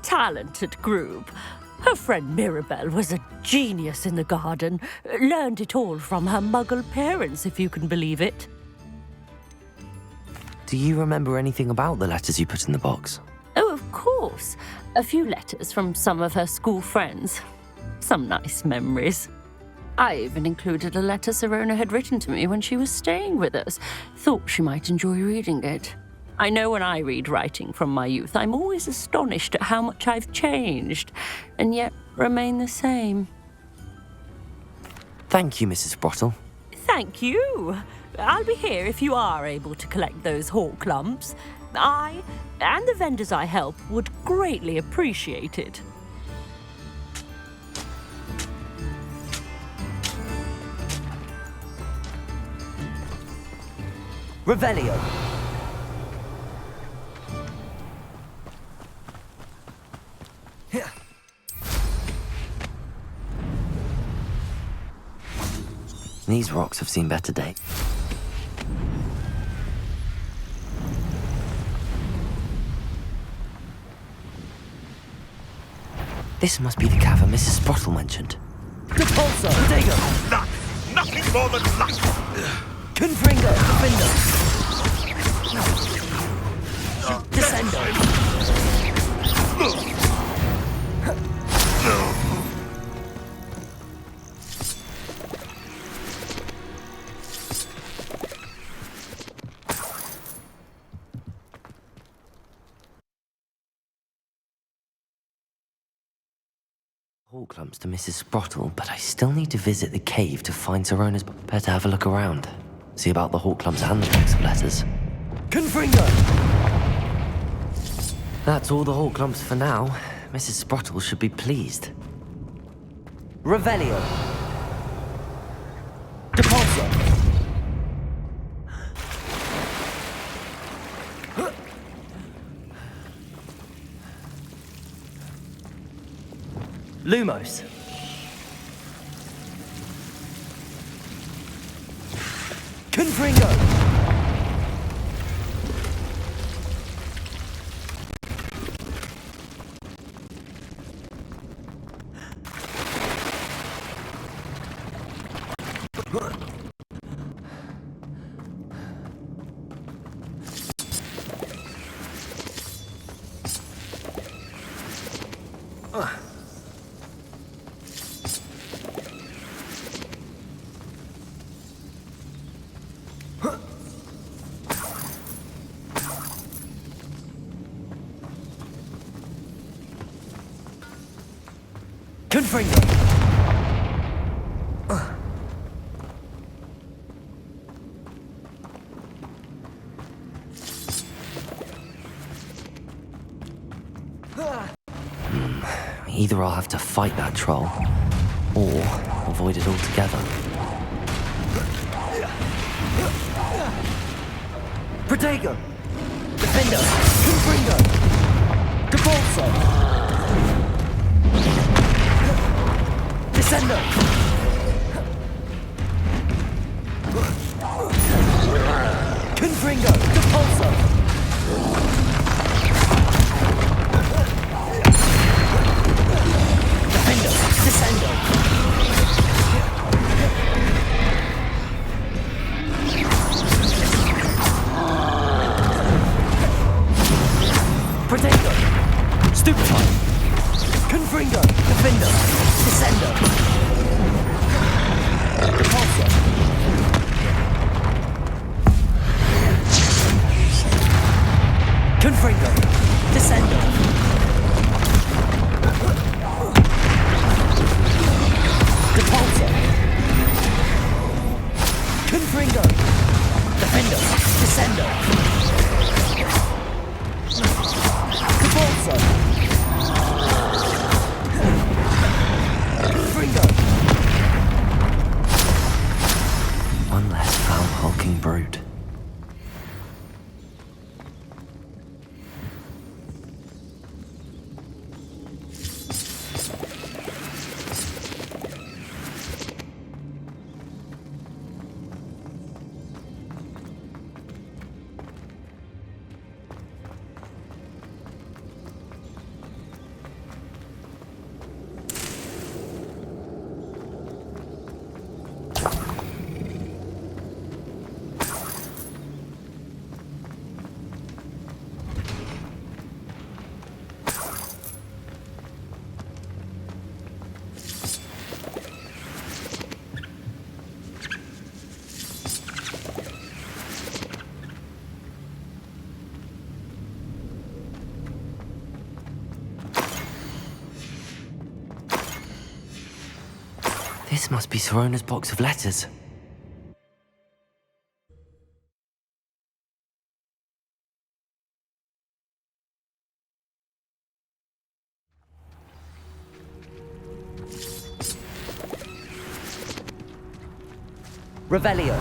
Talented group. Her friend Mirabelle was a genius in the garden. Learned it all from her muggle parents, if you can believe it. Do you remember anything about the letters you put in the box? Oh, of course. A few letters from some of her school friends. Some nice memories. I even included a letter Serona had written to me when she was staying with us. Thought she might enjoy reading it. I know when I read writing from my youth, I'm always astonished at how much I've changed, and yet remain the same. Thank you, Mrs. Sprottle. Thank you. I'll be here if you are able to collect those Horklumps. I, and the vendors I help, would greatly appreciate it. Revelio. These rocks have seen better days. This must be the cavern Mrs. Sprottle mentioned. Repulsor! Dago! Luck! Nothing more than luck! Confringo! Defender! Descendo! Horklumps to Mrs. Sprottle, but I still need to visit the cave to find Serona's. Better have a look around. See about the Horklumps and the box of letters. Confringo! That's all the Horklumps for now. Mrs. Sprottle should be pleased. Revelio. Depulso. Lumos. Confringo. Confringo! Either I'll have to fight that troll, or avoid it altogether. Protego! Defender! Confringo! Capolso! Descendo! Confringo! Capolso! Defender! Descendo! Protego! Stupefy! Confringo! Defender! Descendo! Repulsor! Confringo! Descendo! Repulsor! Confringo! Defender! Descendo! Capolso! Confringo! One less foul hulking brute. This must be Sorona's box of letters. Revelio.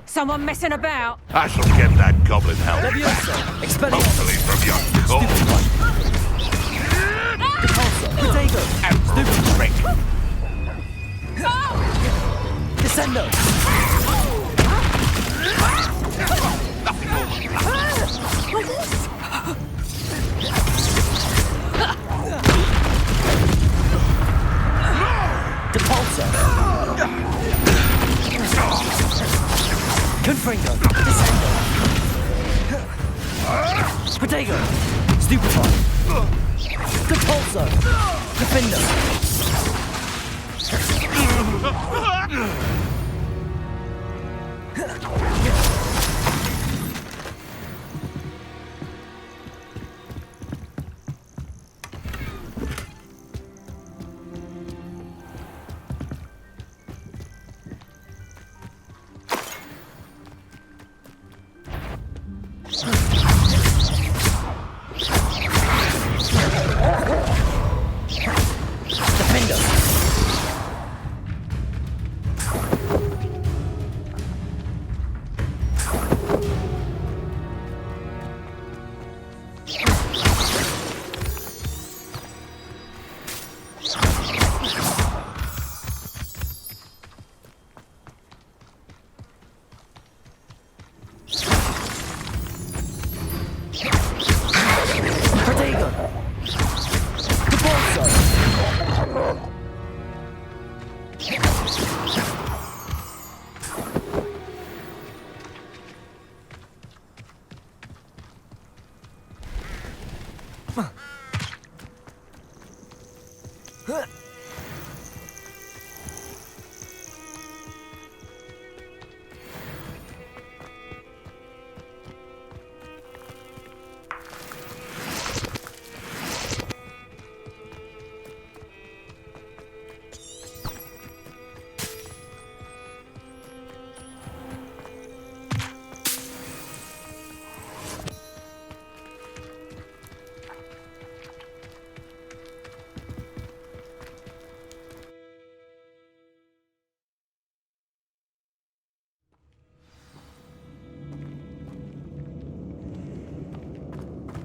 Someone messing about? I shall get that goblin help. Levioso! Expelliarmus! Hopefully from your court. Repulsor! Protego! And trick. Descendo! Nothing more than Depulsor! Confringo! Descendo! Protego! Stupefy! Depulsor! Defender!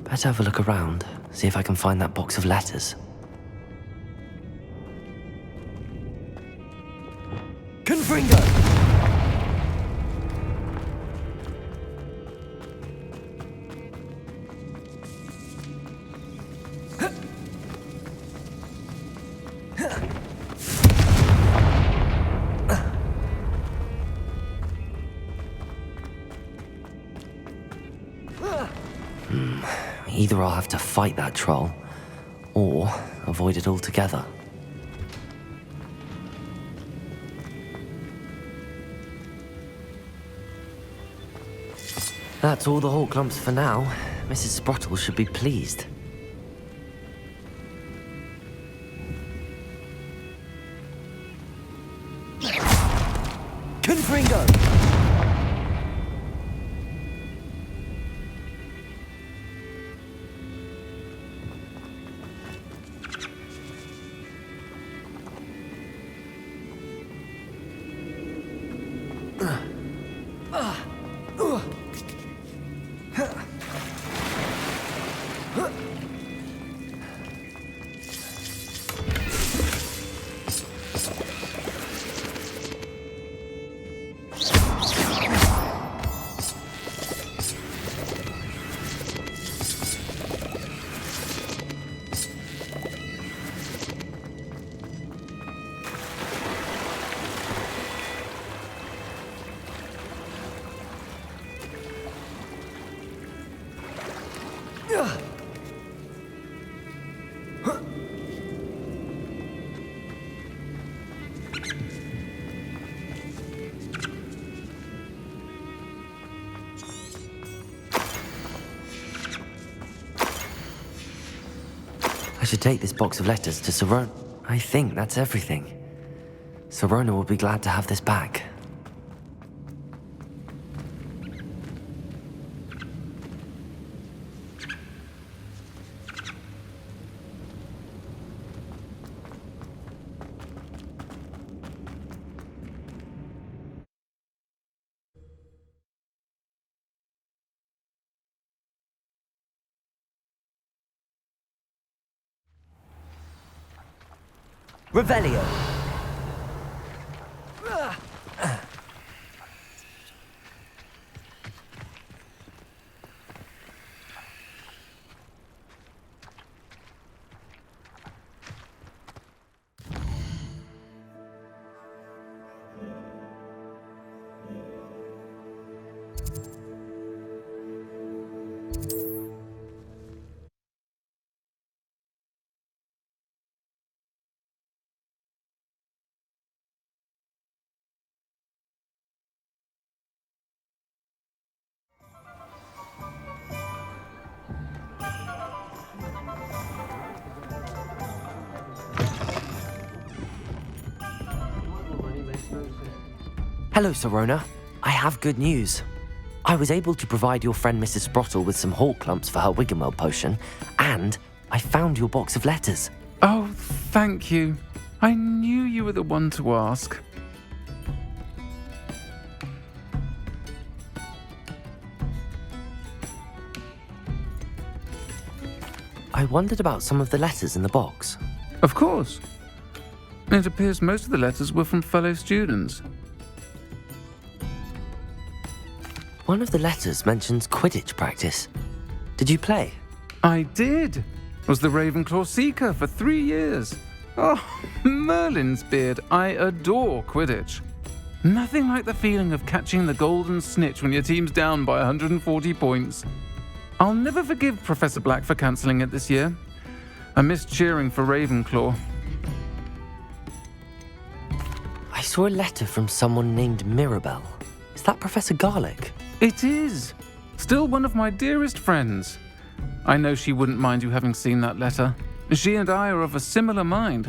Better have a look around, see if I can find that box of letters. Confringo! Either I'll have to fight that troll, or avoid it altogether. That's all the Hawk clumps for now. Mrs. Sprottle should be pleased. Confringo! I should take this box of letters to Sorona. I think that's everything. Sorona will be glad to have this back. Revelio. Hello, Sorona. I have good news. I was able to provide your friend Mrs. Sprottle with some Hawk clumps for her Wiggenweld potion, and I found your box of letters. Oh, thank you. I knew you were the one to ask. I wondered about some of the letters in the box. Of course. It appears most of the letters were from fellow students. One of the letters mentions Quidditch practice. Did you play? I did. Was the Ravenclaw Seeker for 3 years. Oh, Merlin's beard. I adore Quidditch. Nothing like the feeling of catching the golden snitch when your team's down by 140 points. I'll never forgive Professor Black for cancelling it this year. I missed cheering for Ravenclaw. I saw a letter from someone named Mirabelle. Is that Professor Garlick? It is. Still one of my dearest friends. I know she wouldn't mind you having seen that letter. She and I are of a similar mind,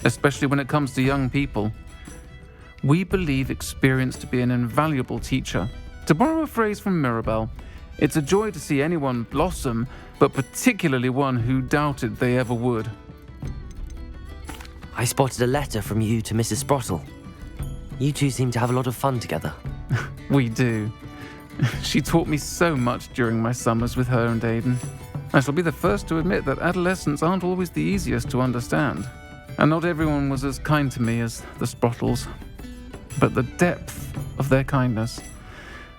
especially when it comes to young people. We believe experience to be an invaluable teacher. To borrow a phrase from Mirabelle, it's a joy to see anyone blossom, but particularly one who doubted they ever would. I spotted a letter from you to Mrs. Sprottle. You two seem to have a lot of fun together. We do. She taught me so much during my summers with her and Aidan. I shall be the first to admit that adolescents aren't always the easiest to understand. And not everyone was as kind to me as the Sprottles. But the depth of their kindness,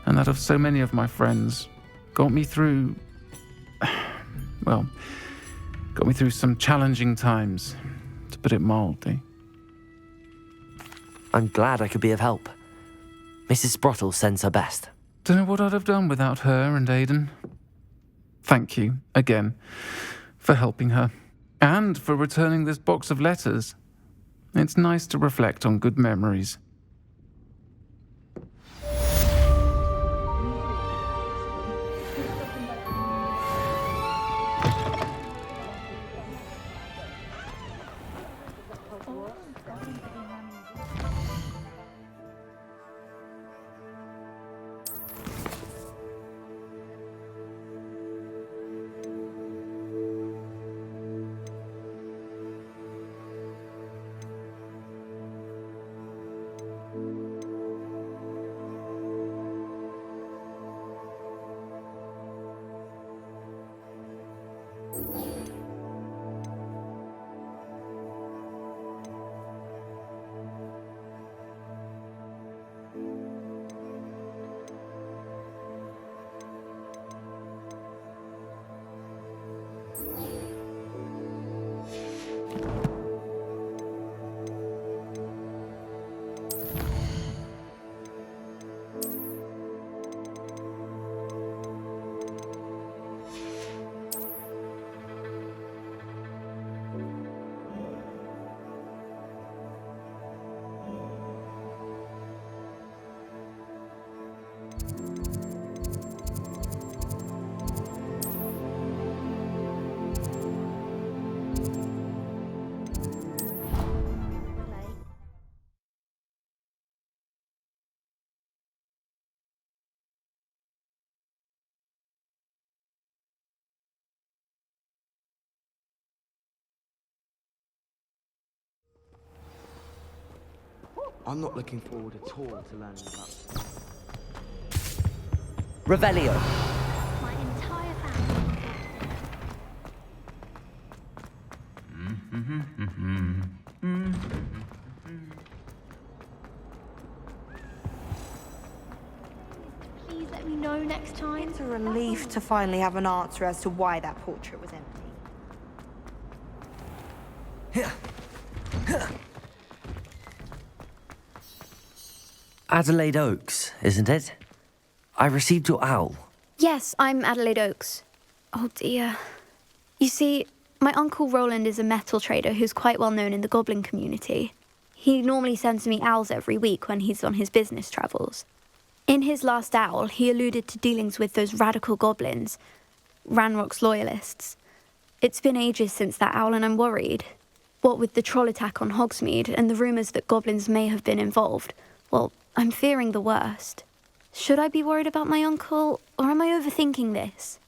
and that of so many of my friends, got me through some challenging times, to put it mildly. I'm glad I could be of help. Mrs. Sprottle sends her best. Don't know what I'd have done without her and Aidan. Thank you, again, for helping her, and for returning this box of letters. It's nice to reflect on good memories. I'm not looking forward at all to learning about... Revelio. My entire family. Please let me know next time. It's a relief to finally have an answer as to why that portrait was empty. Adelaide Oaks, isn't it? I received your owl. Yes, I'm Adelaide Oaks. Oh dear. You see, my Uncle Roland is a metal trader who's quite well known in the goblin community. He normally sends me owls every week when he's on his business travels. In his last owl, he alluded to dealings with those radical goblins, Ranrock's loyalists. It's been ages since that owl and I'm worried. What with the troll attack on Hogsmeade and the rumours that goblins may have been involved, well, I'm fearing the worst. Should I be worried about my uncle, or am I overthinking this?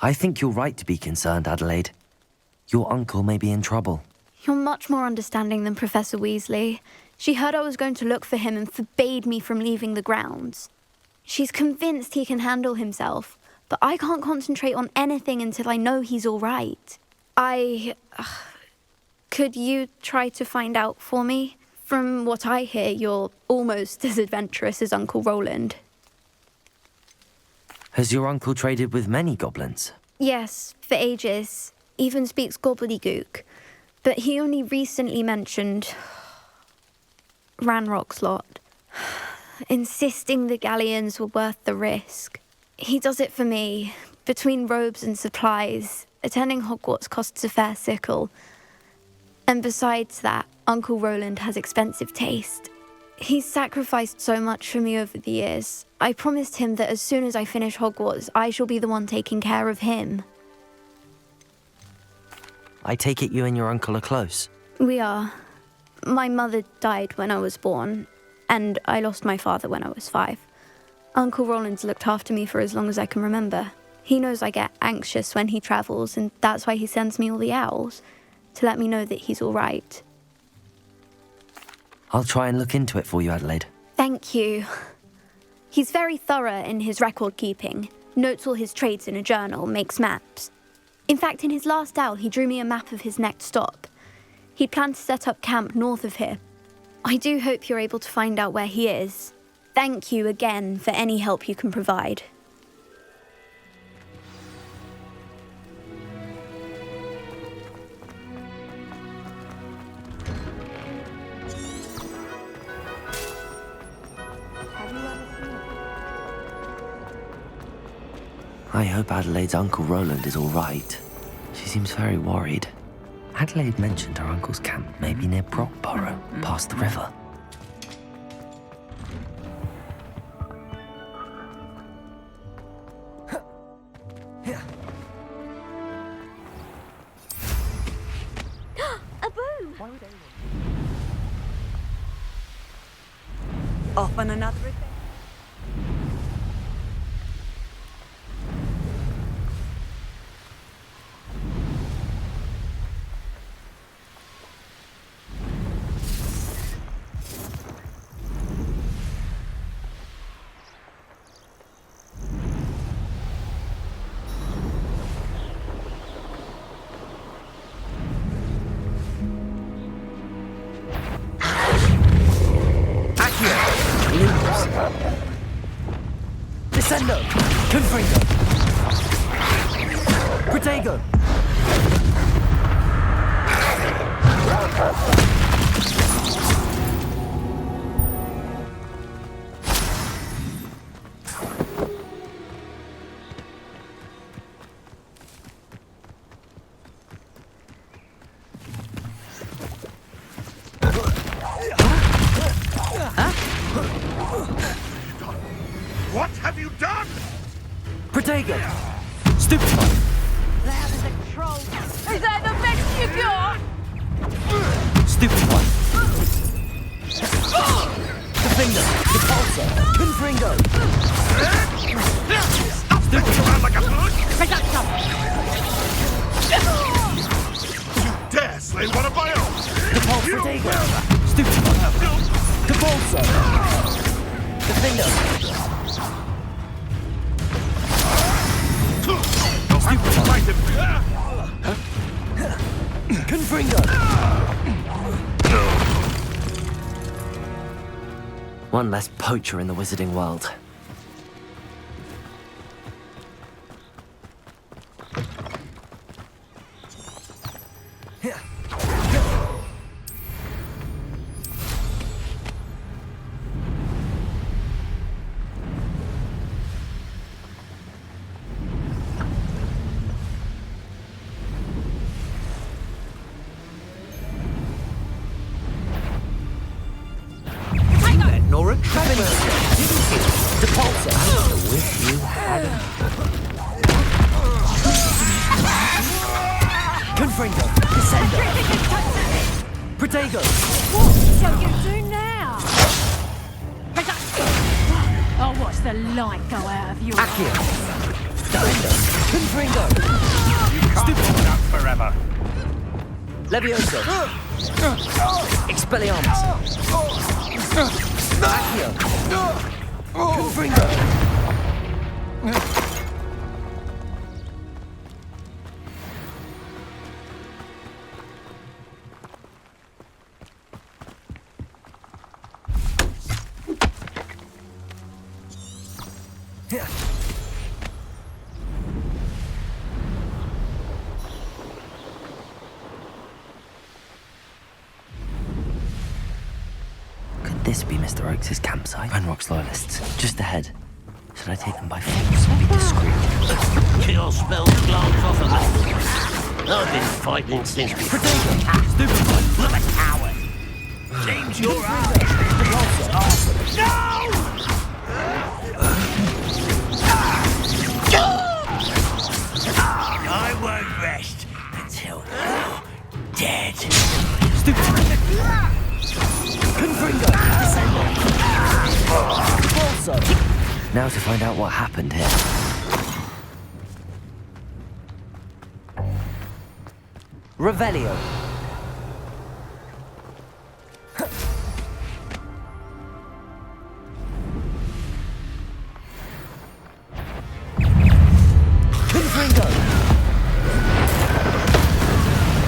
I think you're right to be concerned, Adelaide. Your uncle may be in trouble. You're much more understanding than Professor Weasley. She heard I was going to look for him and forbade me from leaving the grounds. She's convinced he can handle himself, but I can't concentrate on anything until I know he's all right. Could you try to find out for me? From what I hear, you're almost as adventurous as Uncle Roland. Has your uncle traded with many goblins? Yes, for ages. Even speaks gobbledygook. But he only recently mentioned Ranrock's lot, insisting the galleons were worth the risk. He does it for me. Between robes and supplies, attending Hogwarts costs a fair sickle. And besides that, Uncle Roland has expensive taste. He's sacrificed so much for me over the years. I promised him that as soon as I finish Hogwarts, I shall be the one taking care of him. I take it you and your uncle are close. We are. My mother died when I was born, and I lost my father when I was 5. Uncle Roland's looked after me for as long as I can remember. He knows I get anxious when he travels, and that's why he sends me all the owls, to let me know that he's all right. I'll try and look into it for you, Adelaide. Thank you. He's very thorough in his record keeping, notes all his trades in a journal, makes maps. In fact, in his last owl, he drew me a map of his next stop. He planned to set up camp north of here. I do hope you're able to find out where he is. Thank you again for any help you can provide. I hope Adelaide's Uncle Roland is all right. She seems very worried. Adelaide mentioned her uncle's camp may be near Brockborough, past the river. A boo! Off on another adventure. Descendo! Confringo! Protego! What have you done? Protego! Stupefy! Loud as a troll. Is that the best you got? Stupefy! Defender! Repulsor! Confringo! Stop sticking around like a bug! Reduction! You dare slay one of my own! Repulsor! Protego! Stupefy! Repulsor! Defender! Confringo! One less poacher in the wizarding world. Nor a Gryffindor, didn't you? Depulsor, I wish you hadn't. Confringo, Descendo, Protego. What shall you do now? I'll watch the light go out of you. Accio, Defendo, Confringo. You can't hold out forever. Levioso, Expelliarmus. Accio! Confringo! This be Mr. Oakes' campsite. Ranrock's loyalists, just ahead. Should should I take them by force or be discreet? Kill spells glance off of us. I've been fighting since before. Stupid one. Look at coward. James, you're out. No! I won't rest until you're dead. Stupid. Gryffindor, now to find out what happened here. Revelio. Gryffindor.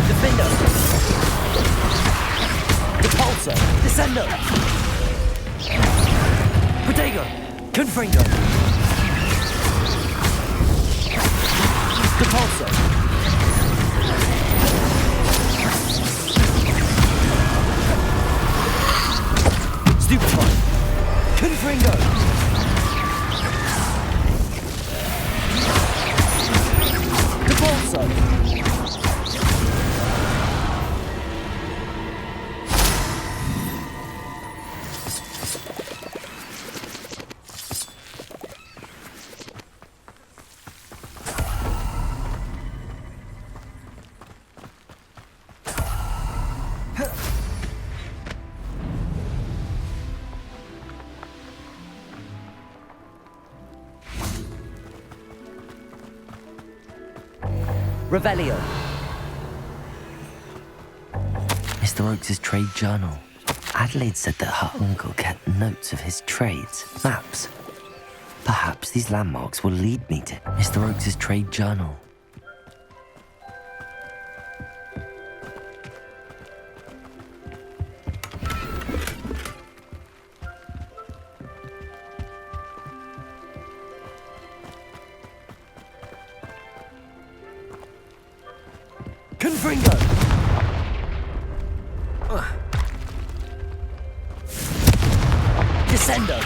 Defendo. Repulsor. Descendo. Protego. Gryffindor. Repulsor. Stupefy. Gryffindor. Repulsor. Revelio. Mr. Oakes' trade journal. Adelaide said that her uncle kept notes of his trades, maps. Perhaps these landmarks will lead me to Mr. Oakes' trade journal. Gryffindor! Descendo!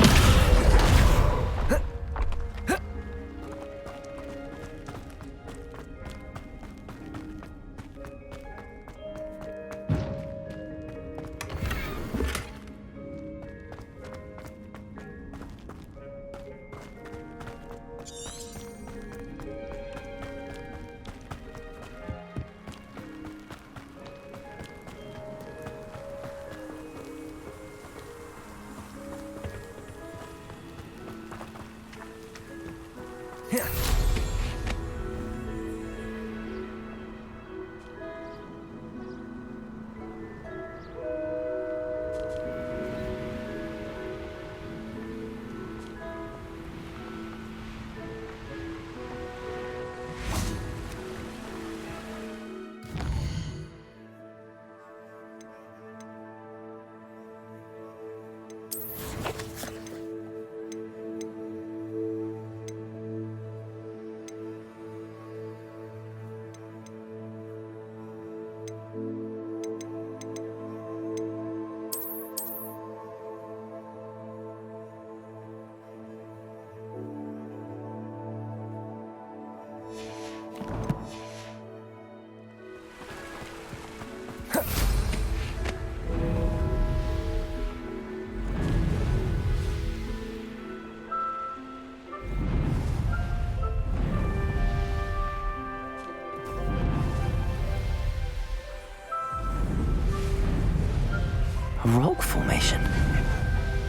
A rock formation.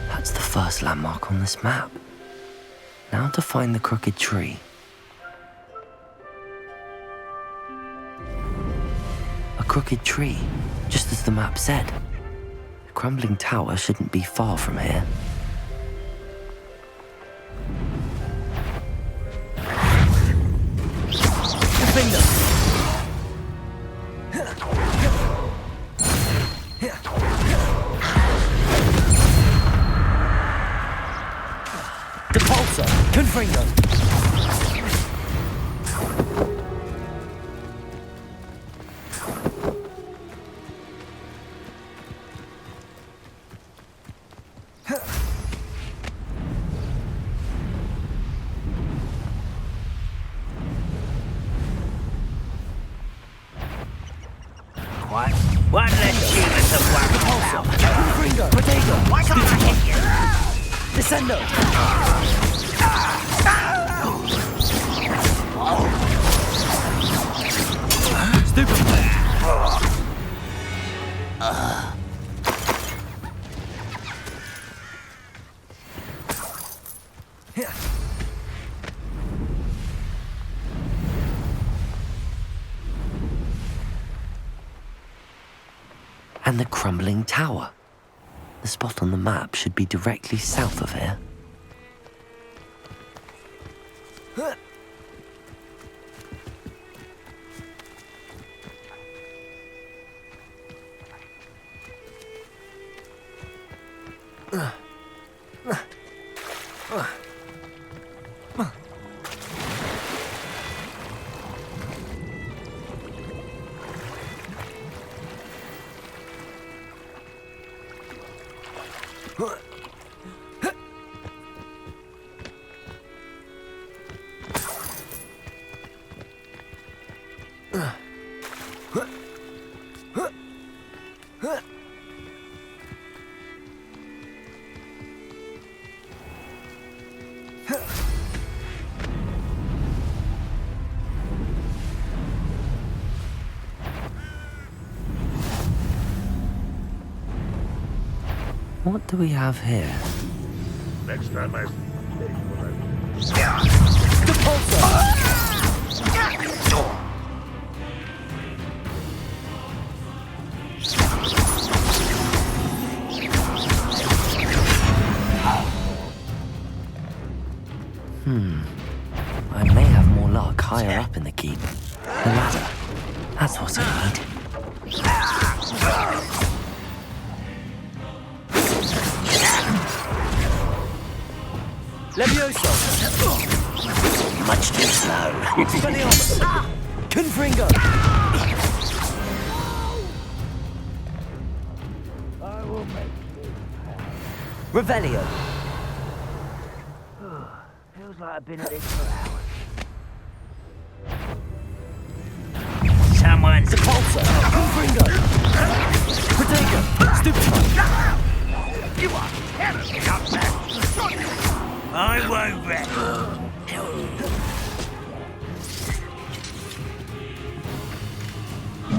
That's the first landmark on this map. Now to find the crooked tree. A crooked tree, just as the map said. The crumbling tower shouldn't be far from here. Defender! Gryffindor! One less human to worry about. Gringo! Potato! Why can't I hit you? Descendo! Stupid! And the crumbling tower. The spot on the map should be directly south of here. What do we have here? Next time I I may have more luck higher up in the keep. The ladder. That's what I need. Levioso! Much too slow. Expelliarmus! Confringo! I will make Revelio! Feels like I've been at this for hours. Someone's Sepulsa! Confringo! Protego! Stupefy! You are terribly outmatched. I won't rest.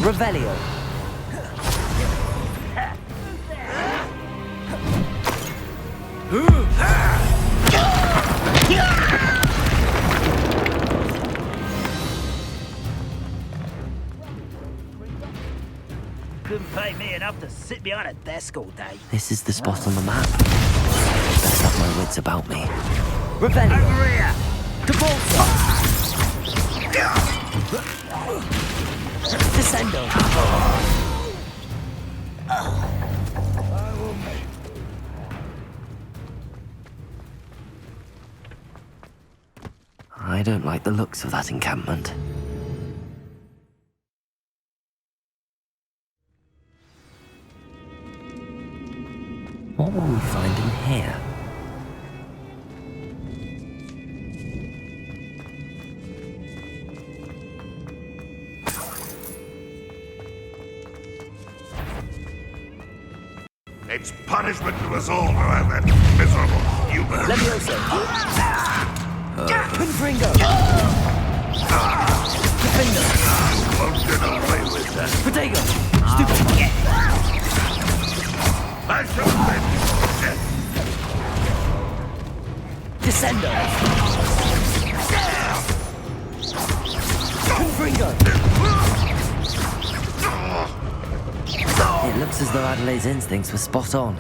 Revelio! Couldn't pay me enough to sit behind a desk all day. This is the spot on the map. Best have my wits about me. Revelio! Over here! Cavolta! Descendo! I don't like the looks of that encampment. What will we find in here? It's punishment to us all to have that miserable human. Levioso! Confringo! Gryffindor! Won't get away with that. Protego! Stupid! I shall avenge you. Descendo! Confringo! It looks as though Adelaide's instincts were spot on.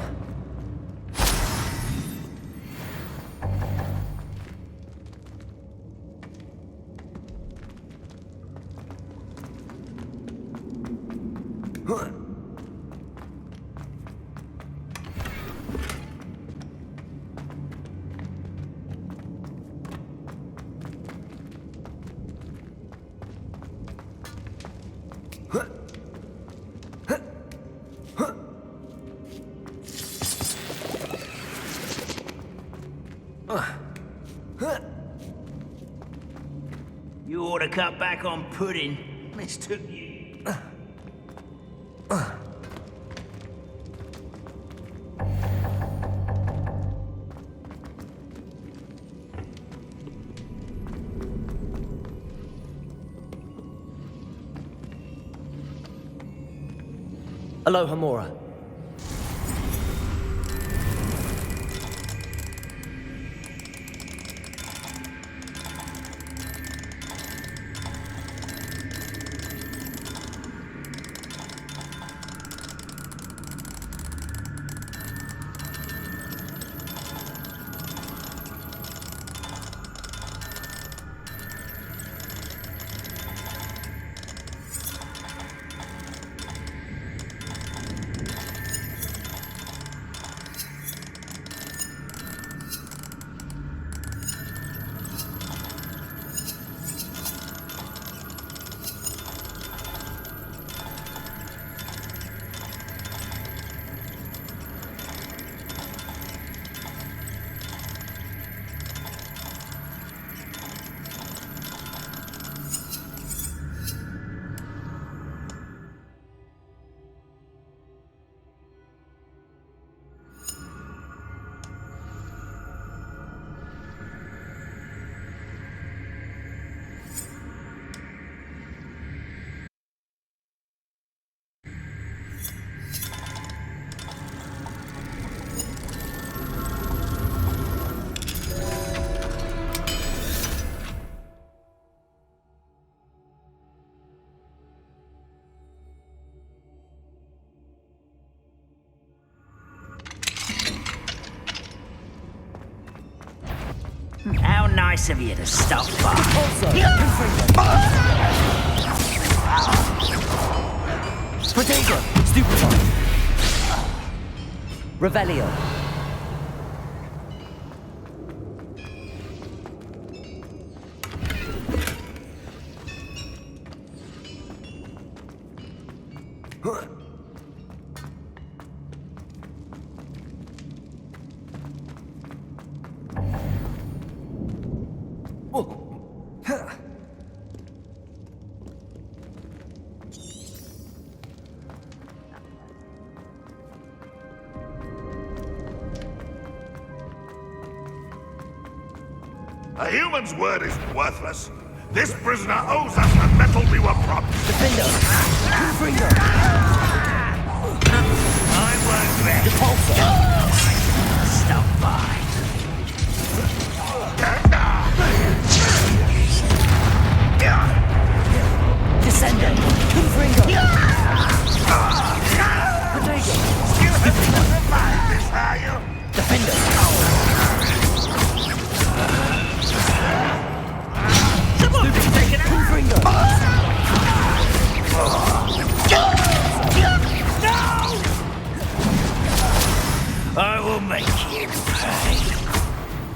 You ought to cut back on pudding. Mistook you. Aloha Mora. How nice of you to stop by. Protego! Stupefy! Revelio. A human's word is worthless. This prisoner owes us the metal we were promised. Defender! Gryffindor! I won't let stop by. Descendant! Gryffindor! Protego! You have never found this, are you? Defender! I will make you pay.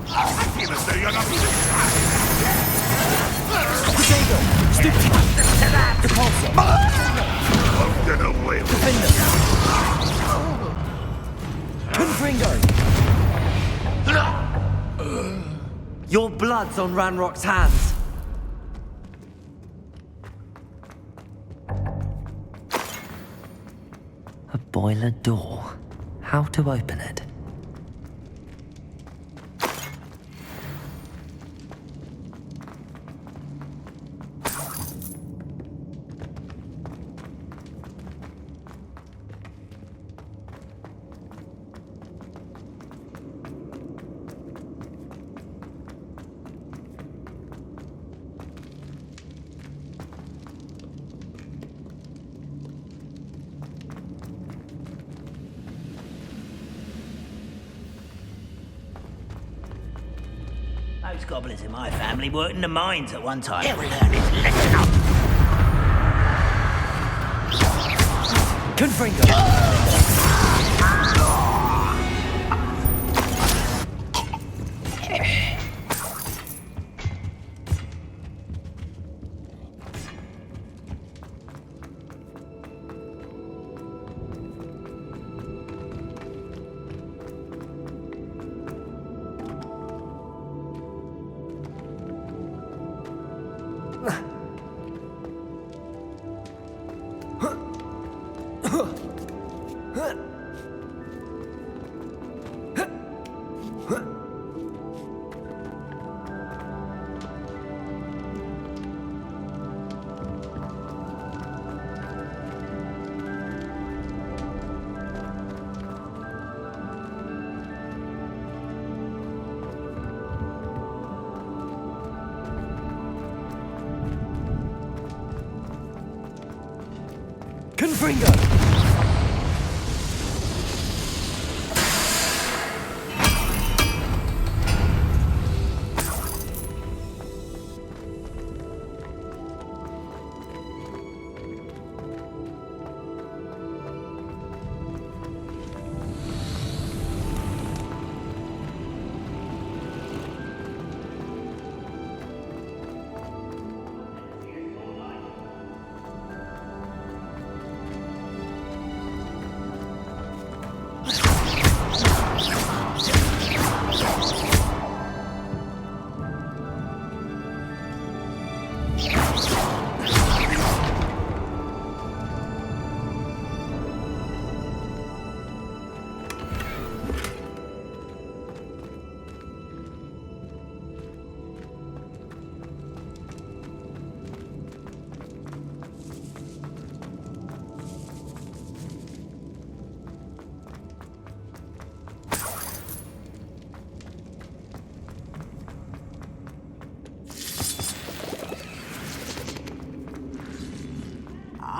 I feel as though you're not even trying. Protego! Stupid! Repulsor! Won't get away with Defender! Gryffindor! Your blood's on Ranrock's hands. A boiler door. How to open it? Most goblins in my family worked in the mines at one time. He'll learn his lesson up. Gryffindor! Confringo!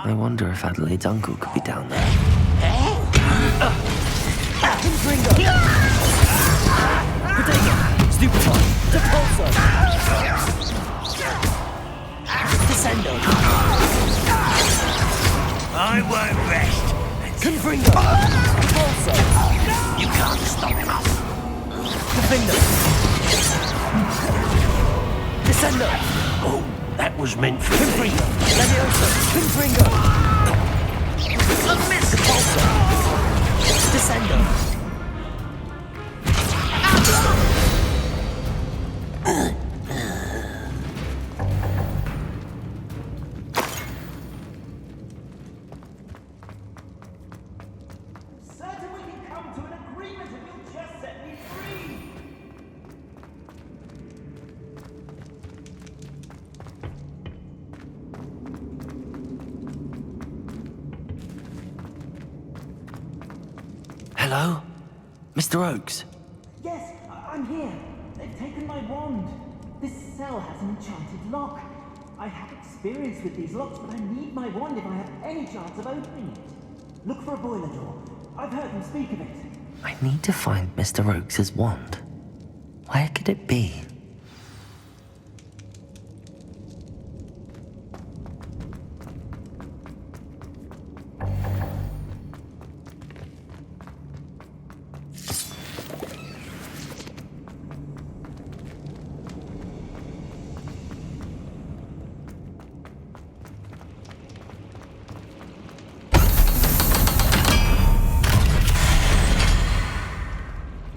I wonder if Adelaide's uncle could be down there. Potato! Stupefy! Depulso! Descendo! I won't rest. Confringo! Depulso! You can't stop us. Defendo! Descendo! Oh, that was meant for Confringo! Levioso! Confringo! A miss! Depulso! Descendo! Hello? Mr. Oakes? Yes, I'm here. They've taken my wand. This cell has an enchanted lock. I have experience with these locks, but I need my wand if I have any chance of opening it. Look for a boiler door. I've heard them speak of it. I need to find Mr. Oakes' wand. Where could it be?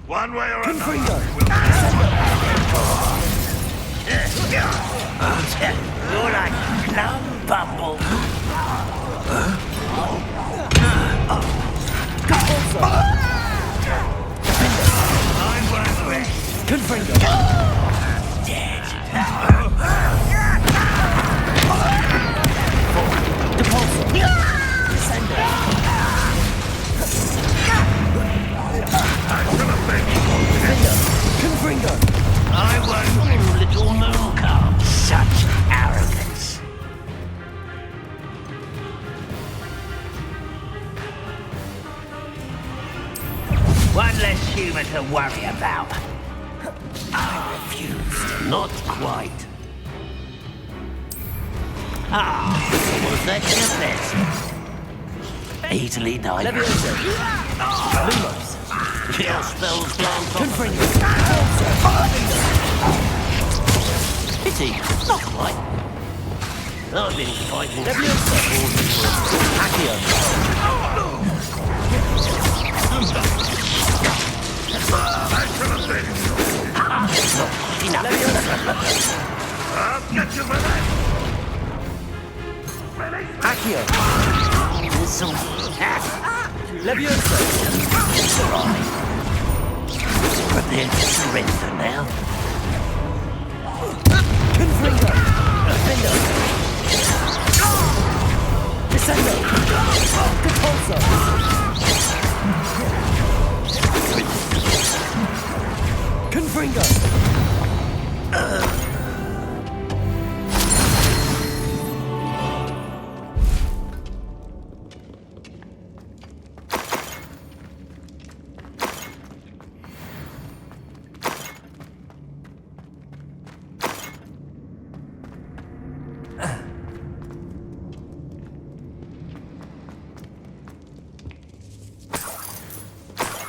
One way or Confringo! You're like plum bumble. Depulso! I won't rest. Confringo! Depulso! Descendo! Confringo! I won't, little moon calm. Such arrogance. One less human to worry about. I refused. Not quite. Ah, was that your best? Easily died. Levioso! Lumos! Your spells plant. Confringo! Pity, not quite. I've been fighting. Levioso! Accio. Enough. I'll get you for that! Accio! This'll Levioso! prepare to surrender now. Confringo! Defendo! Descendo! Depulso! Confringo!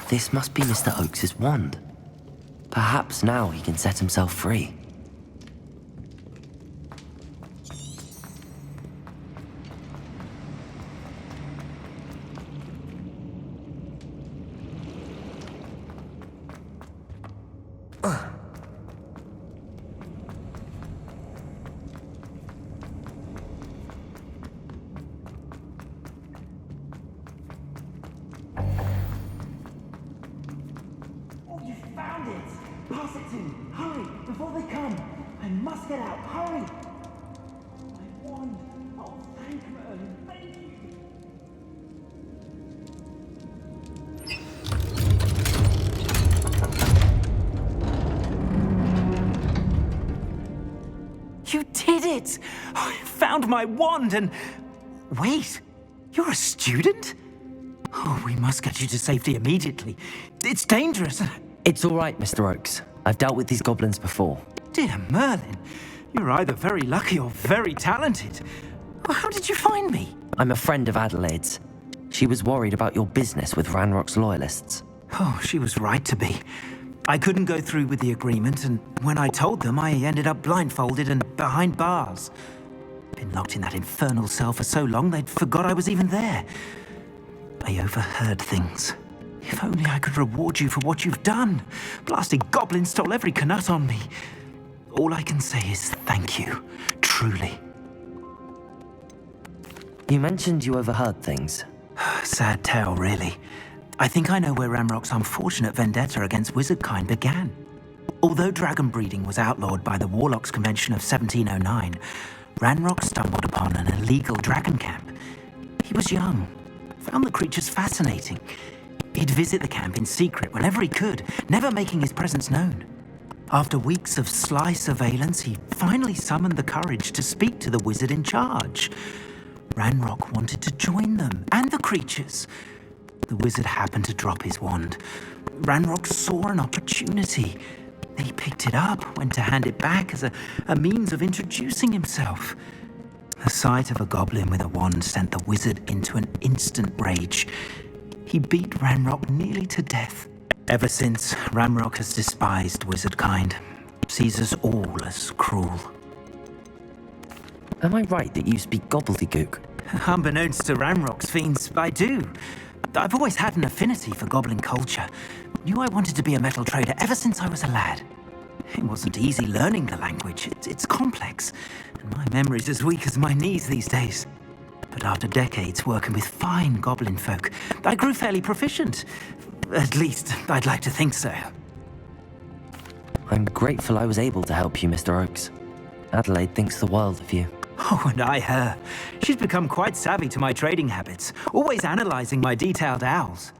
This must be Mr. Oakes's wand. Perhaps now he can set himself free. Oh, you found it! Pass it to me! Hurry! Before they come! I must get out! Hurry! My wand! Oh, thank Merlin! Thank you! You did it! I found my wand and... Wait! You're a student? Oh, we must get you to safety immediately. It's dangerous. It's all right, Mr. Oakes. I've dealt with these goblins before. Dear Merlin, you're either very lucky or very talented. How did you find me? I'm a friend of Adelaide's. She was worried about your business with Ranrock's loyalists. Oh, she was right to be. I couldn't go through with the agreement, and when I told them, I ended up blindfolded and behind bars. Been locked in that infernal cell for so long, they'd forgot I was even there. I overheard things. If only I could reward you for what you've done. Blasted goblin stole every Knut on me. All I can say is thank you, truly. You mentioned you overheard things. Sad tale, really. I think I know where Ranrock's unfortunate vendetta against wizardkind began. Although dragon breeding was outlawed by the Warlocks Convention of 1709, Ranrock stumbled upon an illegal dragon camp. He was young, found the creatures fascinating. He'd visit the camp in secret whenever he could, never making his presence known. After weeks of sly surveillance, he finally summoned the courage to speak to the wizard in charge. Ranrock wanted to join them, and the creatures. The wizard happened to drop his wand. Ranrock saw an opportunity. He picked it up, went to hand it back as a means of introducing himself. The sight of a goblin with a wand sent the wizard into an instant rage. He beat Ranrock nearly to death. Ever since, Ranrock has despised wizardkind, sees us all as cruel. Am I right that you speak gobbledygook? Unbeknownst to Ranrock's fiends, I do. I've always had an affinity for goblin culture. Knew I wanted to be a metal trader ever since I was a lad. It wasn't easy learning the language. It's complex, and my memory's as weak as my knees these days. But after decades working with fine goblin folk, I grew fairly proficient. At least, I'd like to think so. I'm grateful I was able to help you, Mr. Oakes. Adelaide thinks the world of you. Oh, and I her. She's become quite savvy to my trading habits, always analyzing my detailed owls.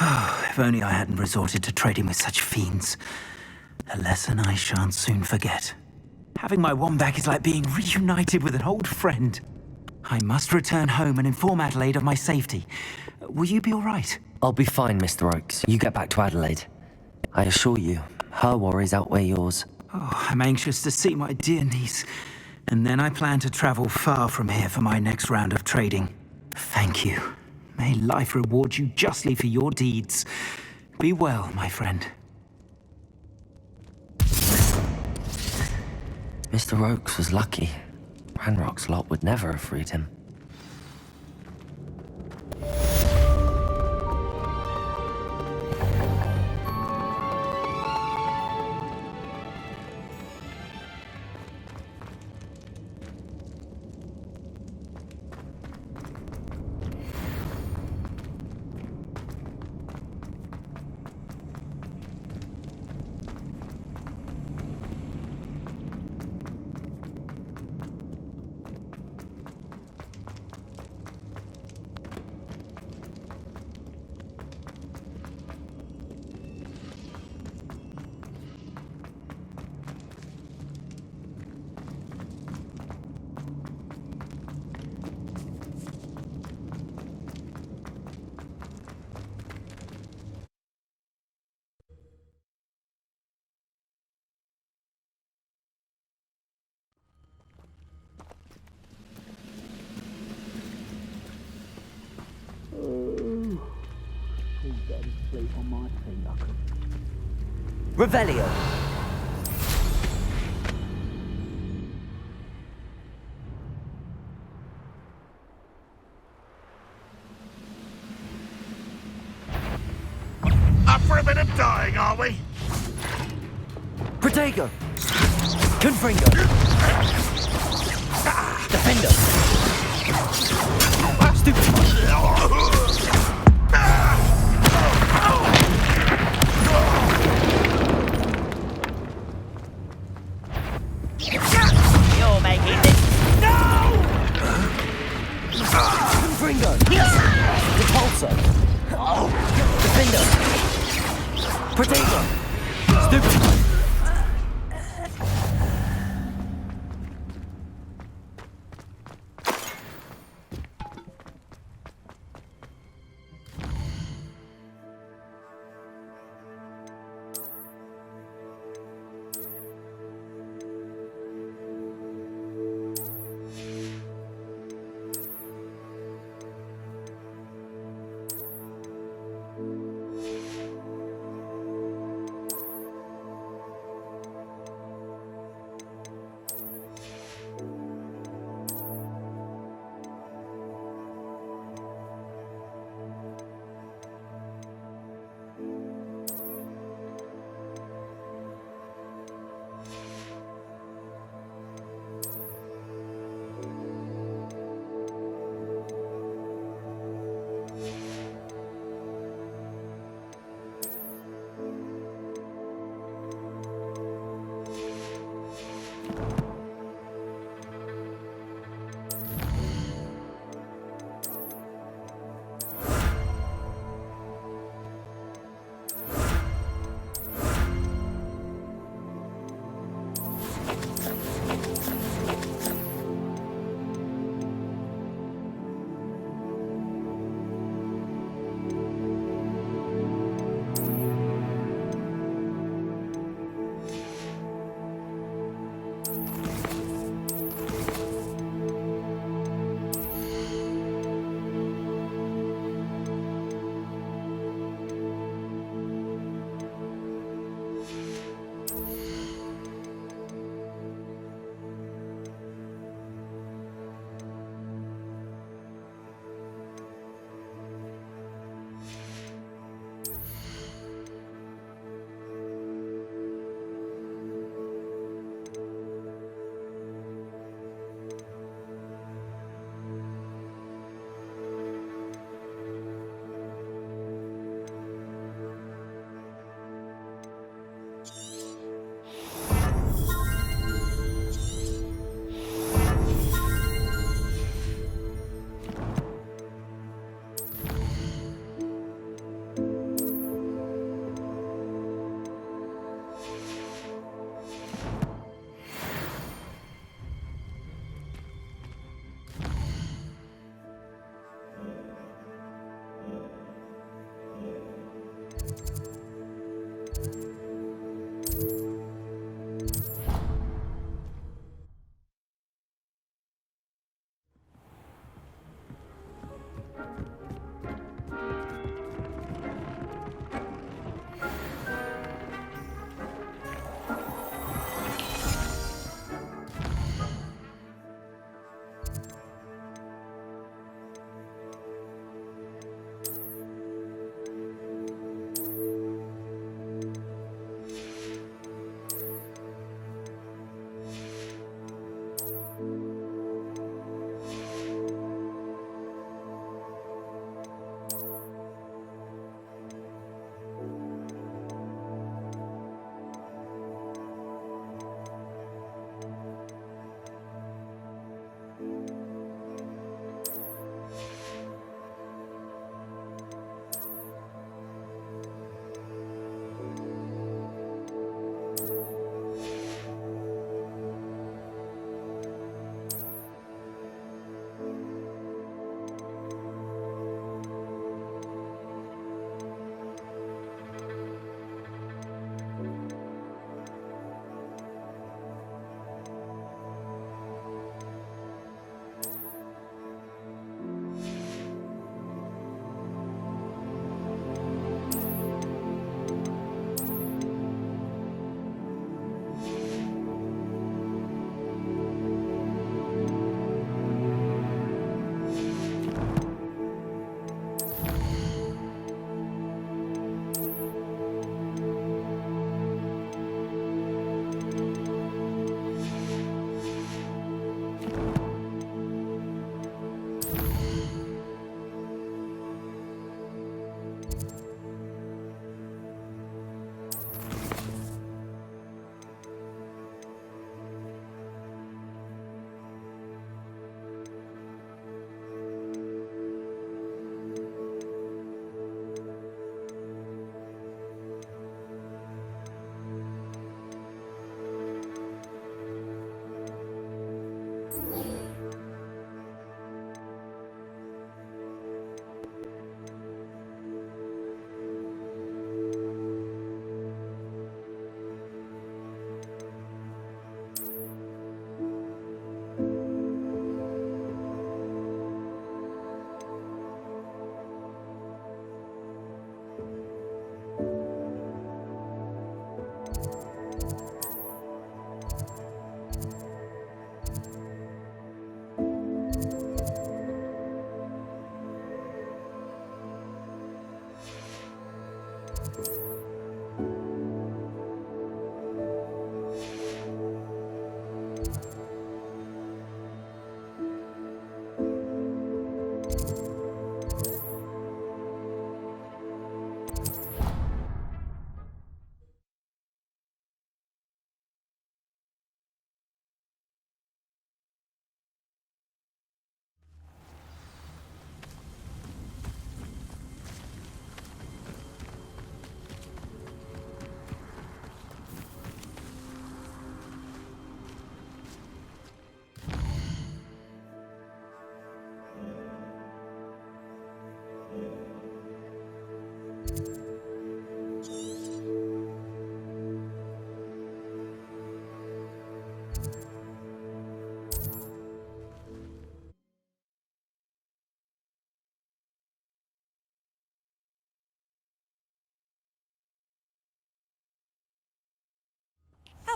Oh, if only I hadn't resorted to trading with such fiends. A lesson I shan't soon forget. Having my wand back is like being reunited with an old friend. I must return home and inform Adelaide of my safety. Will you be all right? I'll be fine, Mr. Oakes. You get back to Adelaide. I assure you, her worries outweigh yours. Oh, I'm anxious to see my dear niece. And then I plan to travel far from here for my next round of trading. Thank you. May life reward you justly for your deeds. Be well, my friend. Mr. Oakes was lucky. Ranrock's lot would never have freed him. Revelio. Up for a bit of dying, are we? Protego. Confringo. Defender. You're making this. No! Confringo. Repulsor. Defender. Protego. Stupid.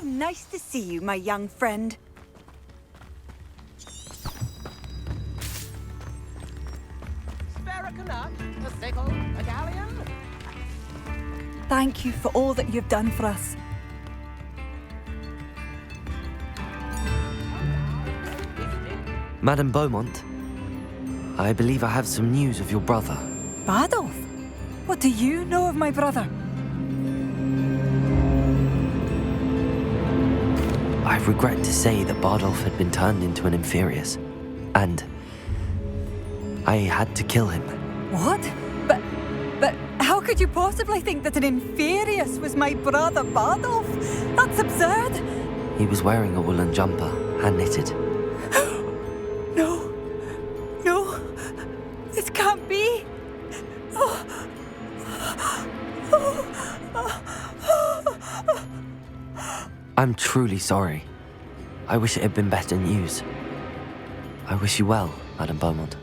nice to see you, my young friend. Spare a canuck, a sickle, a galleon. Thank you for all that you've done for us. Madame Beaumont, I believe I have some news of your brother. Bardolph? What do you know of my brother? I regret to say that Bardolph had been turned into an Inferius, and I had to kill him. What? But how could you possibly think that an Inferius was my brother Bardolph? That's absurd. He was wearing a woolen jumper, hand-knitted. No, this can't be. I'm truly sorry. I wish it had been better news. I wish you well, Madame Beaumont.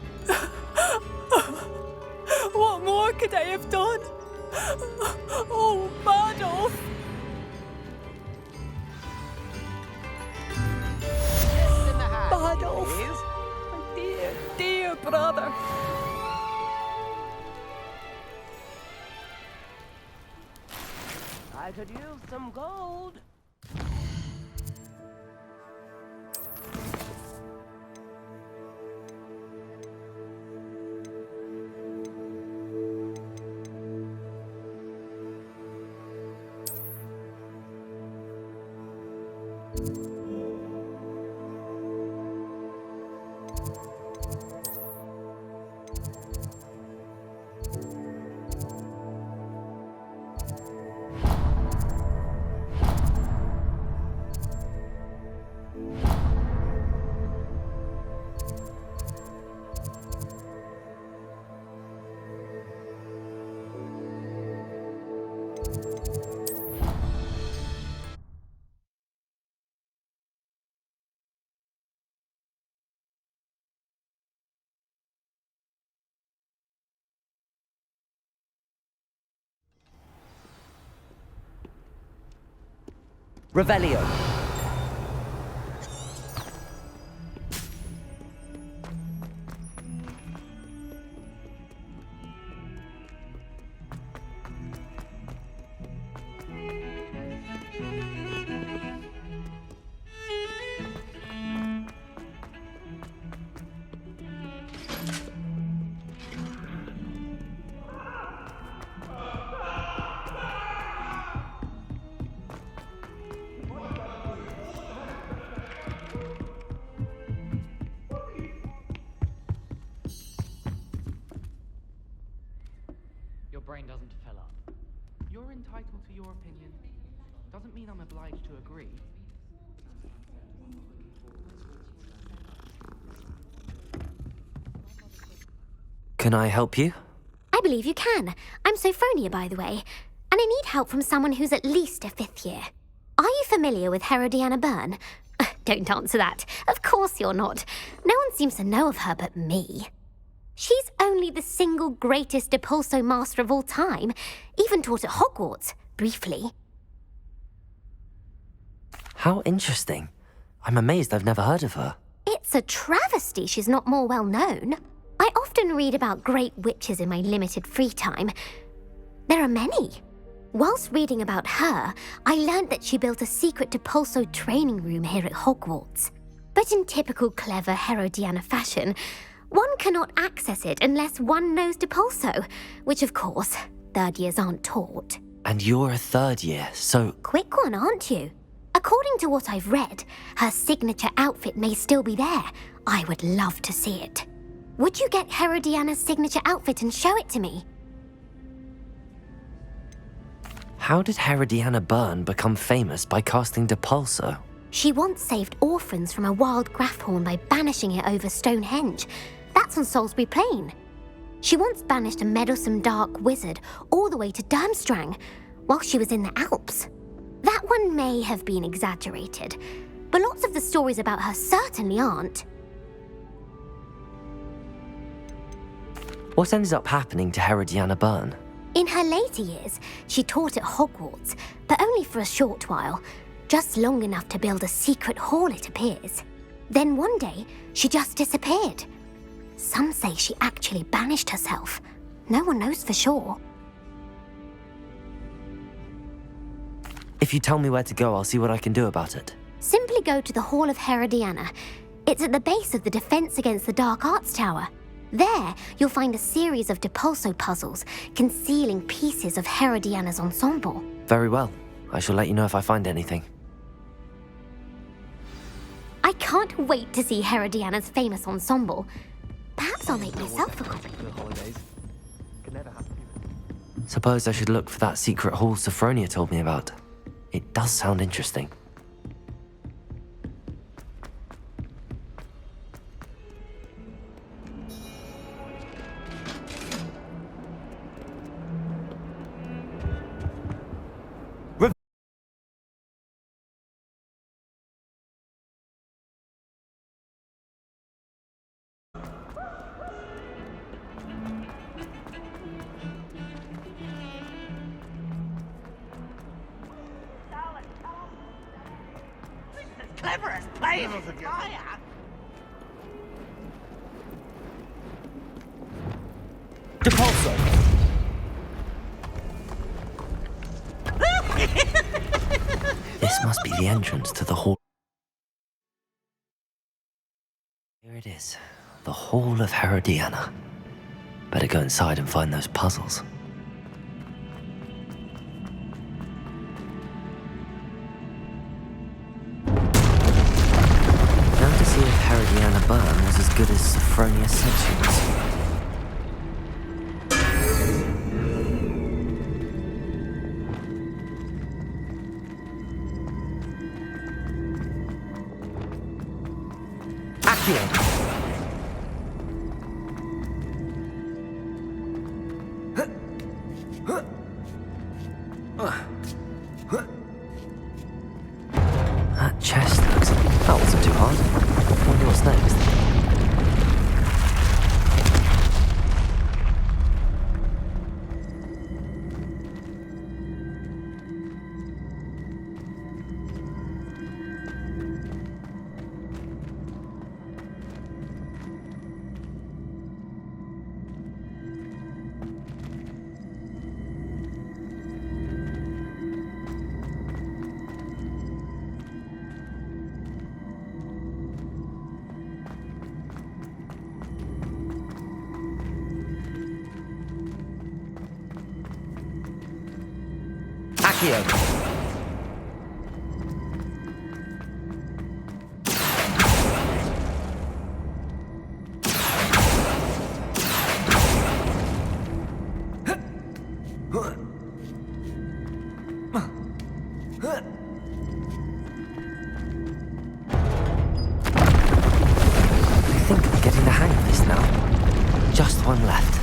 What more could I have done? Oh, Bardolph! Bardolph! My dear, dear brother! I could use some gold. Revelio. Your brain doesn't fill up. You're entitled to your opinion. Doesn't mean I'm obliged to agree. Can I help you? I believe you can. I'm Sophronia, by the way, and I need help from someone who's at least a 5th year. Are you familiar with Herodiana Byrne? Don't answer that. Of course you're not. No one seems to know of her but me. She's only the single greatest Depulso master of all time, even taught at Hogwarts, briefly. How interesting. I'm amazed I've never heard of her. It's a travesty she's not more well known. I often read about great witches in my limited free time. There are many. Whilst reading about her, I learned that she built a secret Depulso training room here at Hogwarts. But in typical clever Herodiana fashion, one cannot access it unless one knows Depulso, which of course, 3rd years aren't taught. And you're a 3rd year, so... Quick one, aren't you? According to what I've read, her signature outfit may still be there. I would love to see it. Would you get Herodiana's signature outfit and show it to me? How did Herodiana Byrne become famous by casting Depulso? She once saved orphans from a wild Graffhorn by banishing it over Stonehenge. That's on Salisbury Plain. She once banished a meddlesome dark wizard all the way to Durmstrang while she was in the Alps. That one may have been exaggerated, but lots of the stories about her certainly aren't. What ended up happening to Herodiana Byrne? In her later years, she taught at Hogwarts, but only for a short while. Just long enough to build a secret hall, it appears. Then one day, she just disappeared. Some say she actually banished herself. No one knows for sure. If you tell me where to go, I'll see what I can do about it. Simply go to the Hall of Herodiana. It's at the base of the Defense Against the Dark Arts Tower. There, you'll find a series of Depulso puzzles concealing pieces of Herodiana's ensemble. Very well. I shall let you know if I find anything. I can't wait to see Herodiana's famous ensemble. Perhaps I'll make myself a copy. Suppose I should look for that secret hall Sophronia told me about. It does sound interesting. Cleverest player I am. Depulso! This must be the entrance to the hall. Here it is, the Hall of Herodiana. Better go inside and find those puzzles. Now to see if Herodiana Byrne was as good as Sophronia said she was. That chest looks... That wasn't too hard. Wonder what's next. I think I'm getting the hang of this now. Just one left.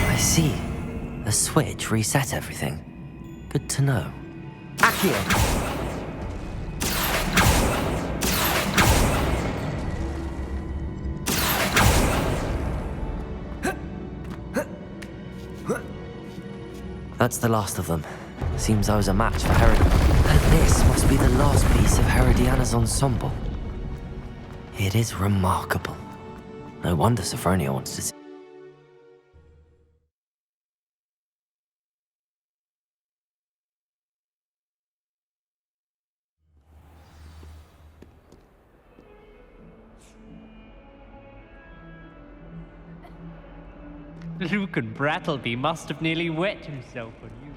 I see. The switch reset everything. Good to know. Accio! That's the last of them. Seems I was a match for Herod. And this must be the last piece of Herodiana's ensemble. It is remarkable. No wonder Sophronia wants to see. Lucan Brattleby must have nearly wet himself on you.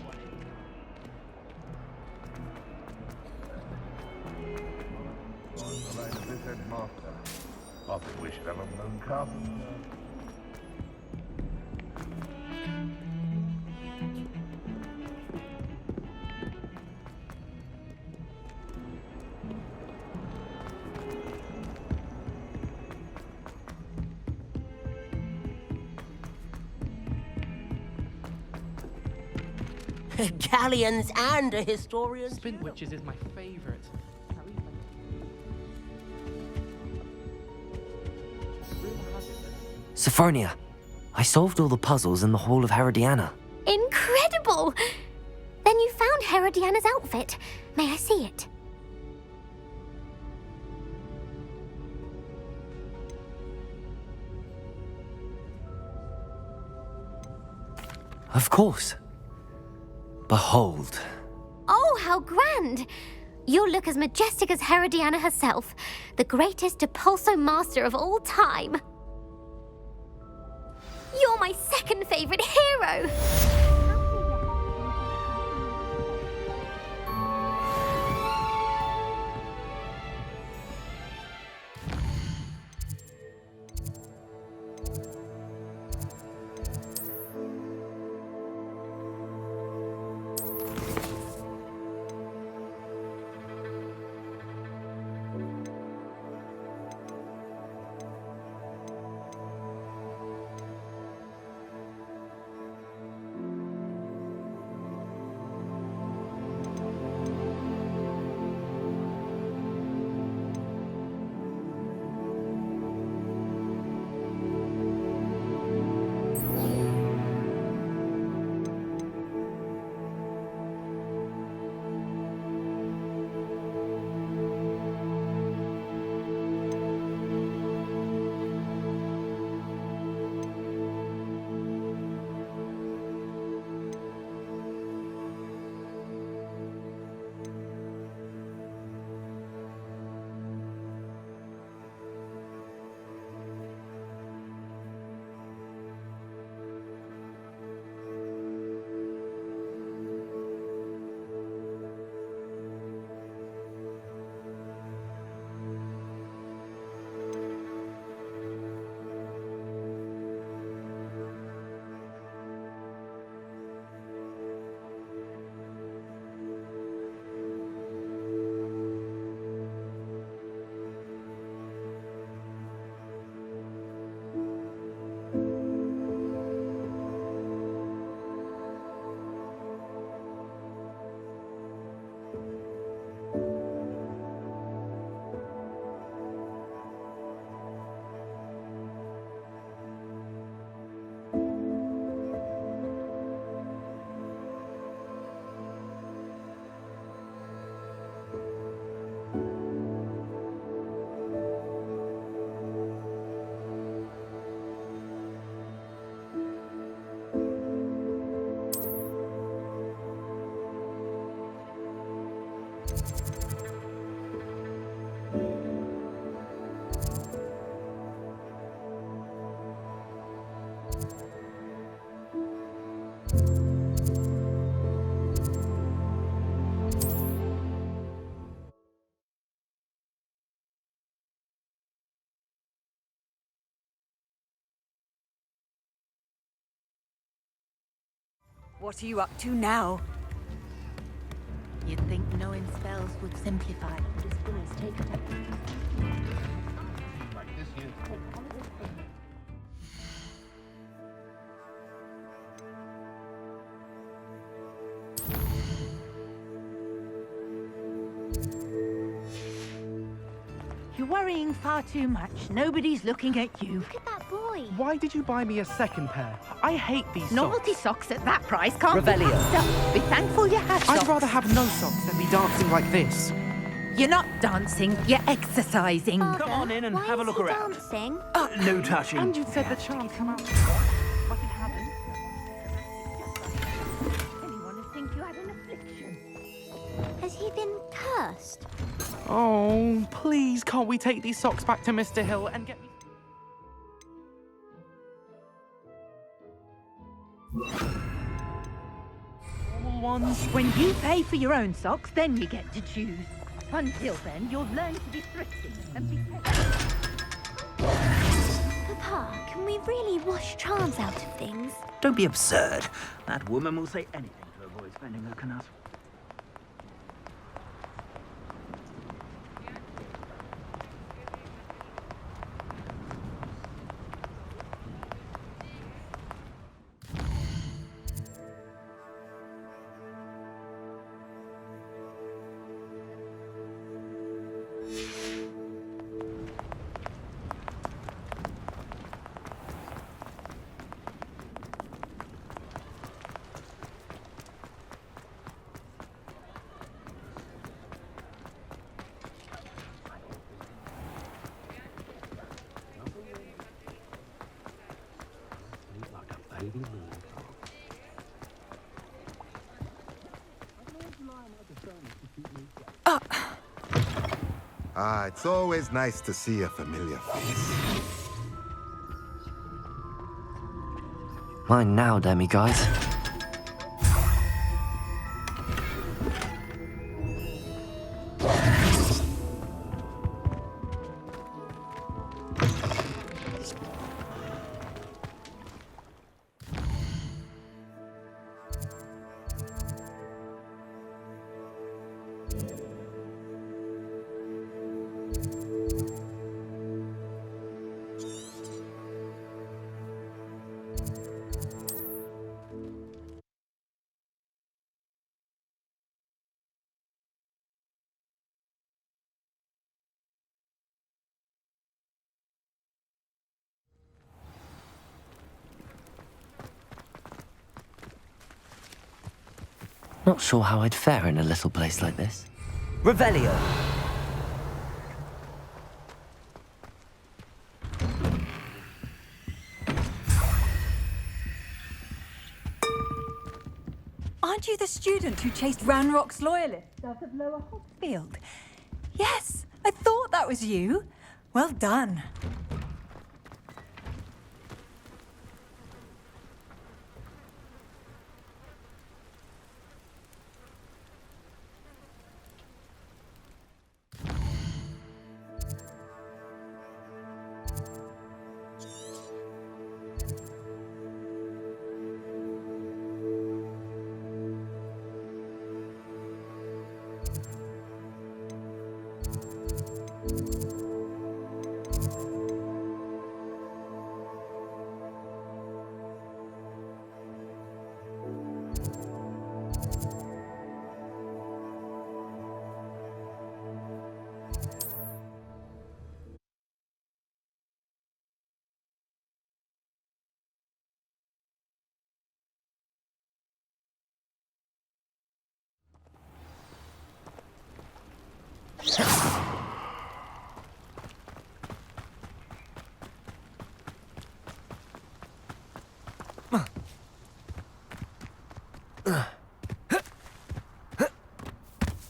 Galleons and a historian. Spin Witches is my favourite. Sophronia, I solved all the puzzles in the Hall of Herodiana. Incredible! Then you found Herodiana's outfit. May I see it? Of course. Behold. Oh, how grand! You'll look as majestic as Herodiana herself, the greatest Depulso master of all time. You're my second favourite hero! What are you up to now? You'd think knowing spells would simplify. You're worrying far too much. Nobody's looking at you. Look at that boy. Why did you buy me a second pair? I hate these Novelty socks. socks at that price can't Revelio. be passed up. Be thankful you have socks. I'd rather have no socks than be dancing like this. You're not dancing, you're exercising. Father, Come on in and why have a is look he around. Dancing? No touching. And you said the charm come out. What had happened? Anyone would think you had an affliction. Has he been cursed? Oh, please, can't we take these socks back to Mr. Hill and get me... Normal ones. When you pay for your own socks, then you get to choose. Until then, you'll learn to be thrifty and be Papa, can we really wash charms out of things? Don't be absurd. That woman will say anything to avoid spending her canut. It's always nice to see a familiar face. Mine now, demiguise. Not sure how I'd fare in a little place like this. Revelio! Aren't you the student who chased Ranrock's loyalists out of Lower Hogfield? Yes, I thought that was you. Well done.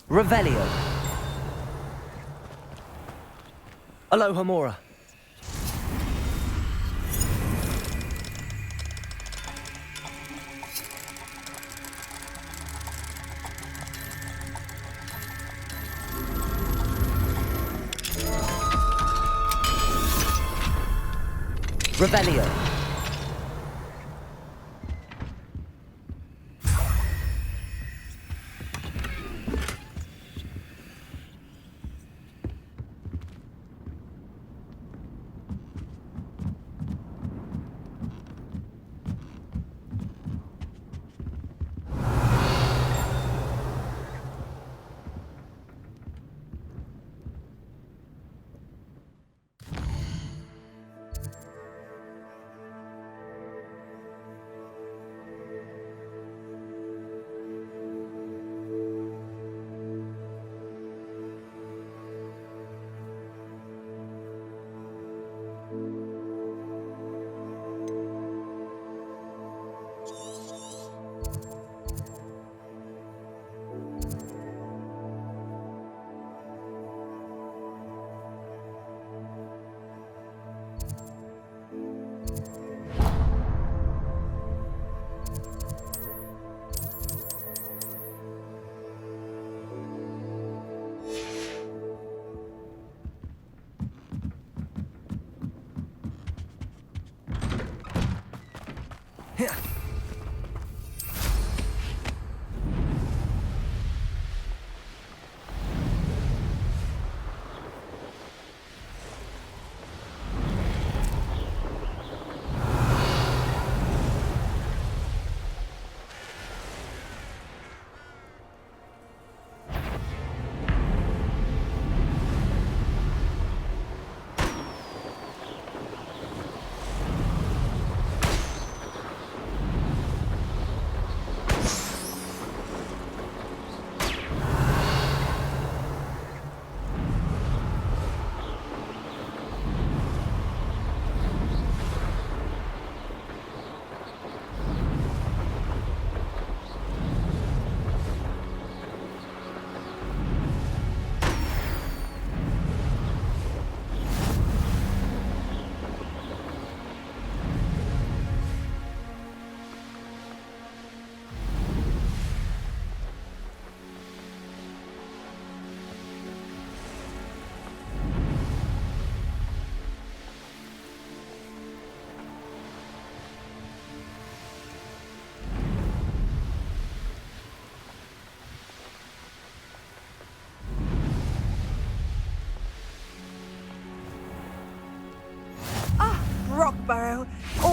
Revelio. Aloha Mora. Revelio.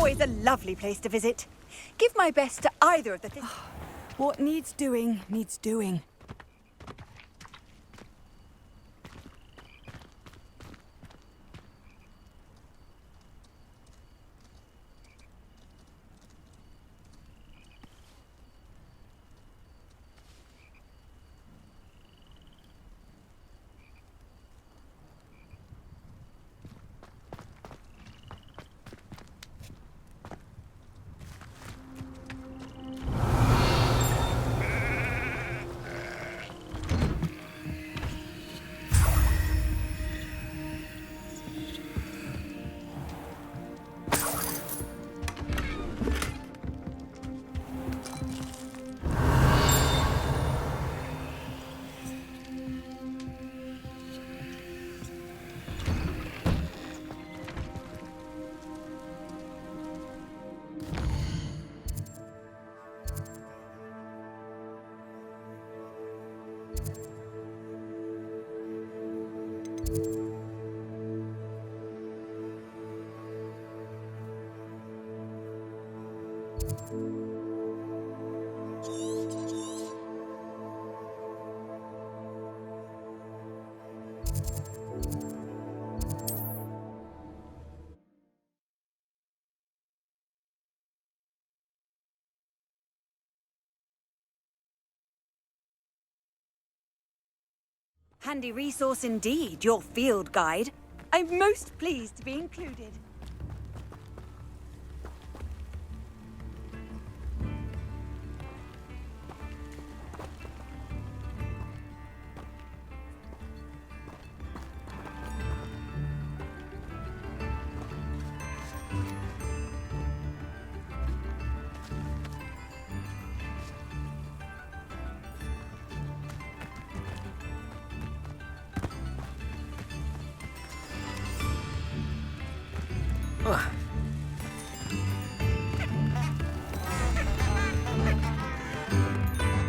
always a lovely place to visit. Give my best to either of the things. What needs doing, needs doing. Handy resource indeed, your field guide. I'm most pleased to be included.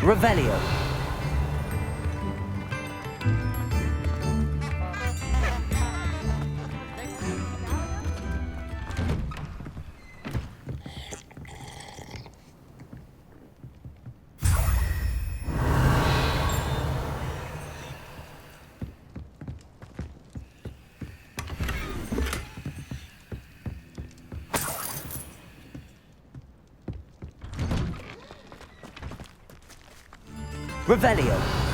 Revelio. Revelio.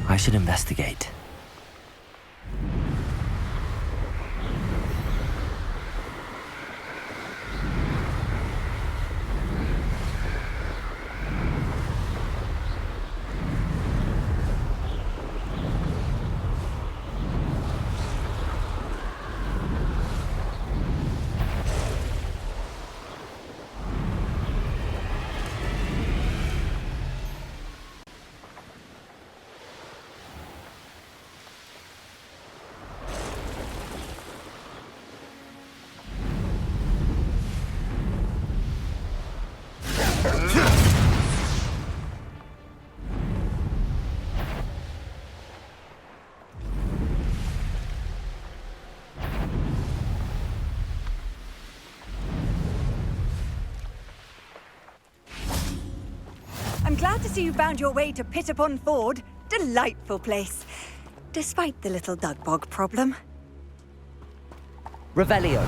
I should investigate. I'm glad to see you found your way to Pit-upon-Ford. Delightful place, despite the little Dugbog problem. Revelio.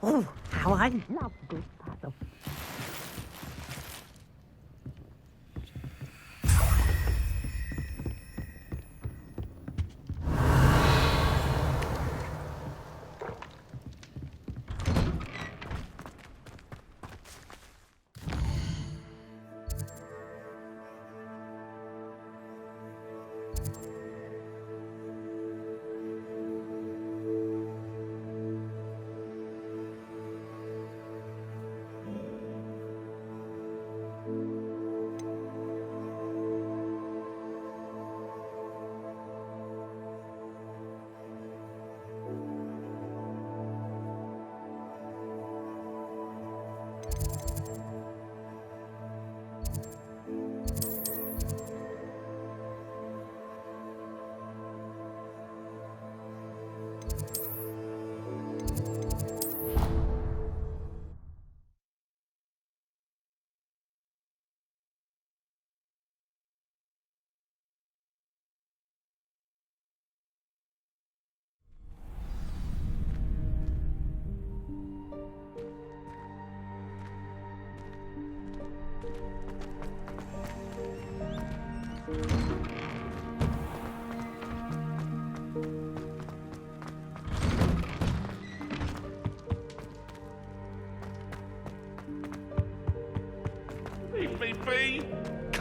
Oh, how I love good paddle.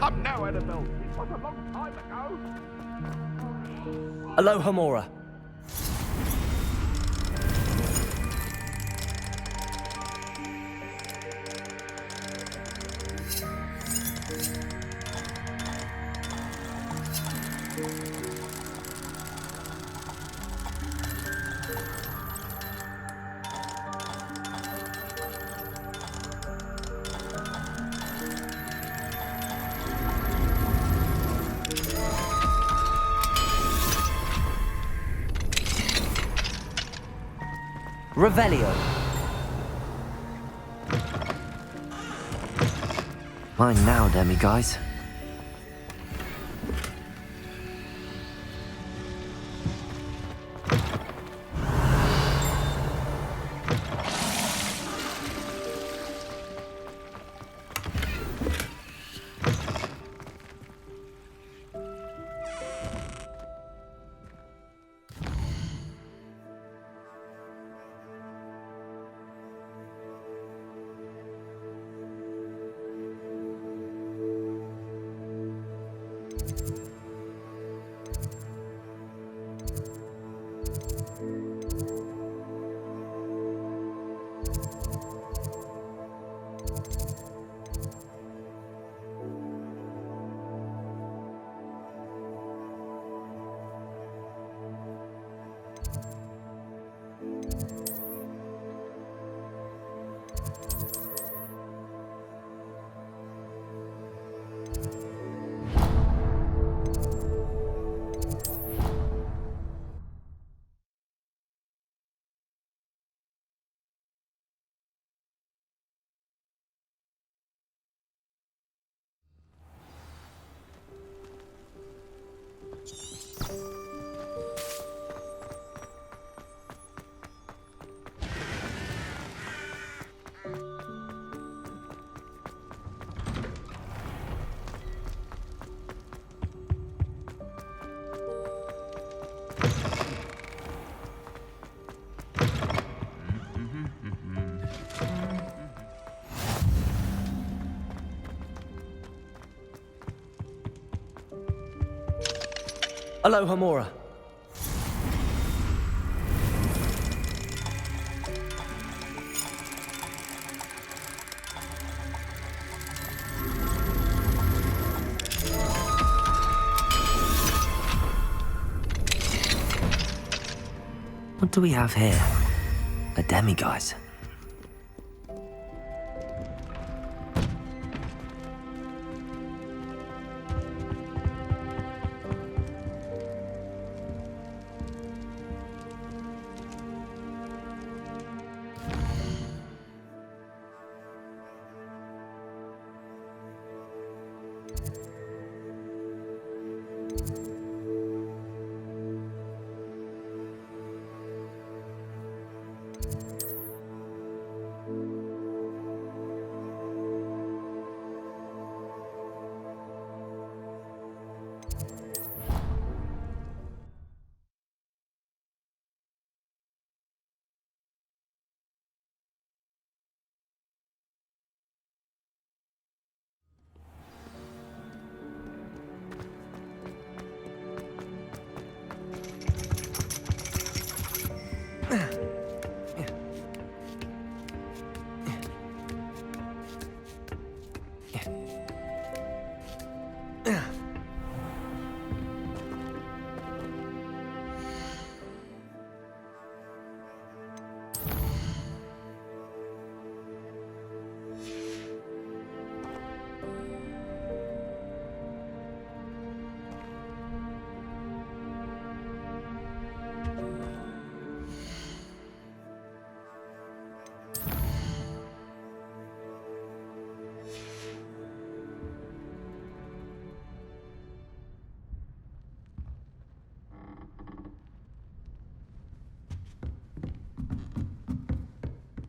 Come now, Annabelle. It was a long time ago. Aloha Mora. Revelio. Mine now, demiguise. Aloha Mora. What do we have here? A demiguise.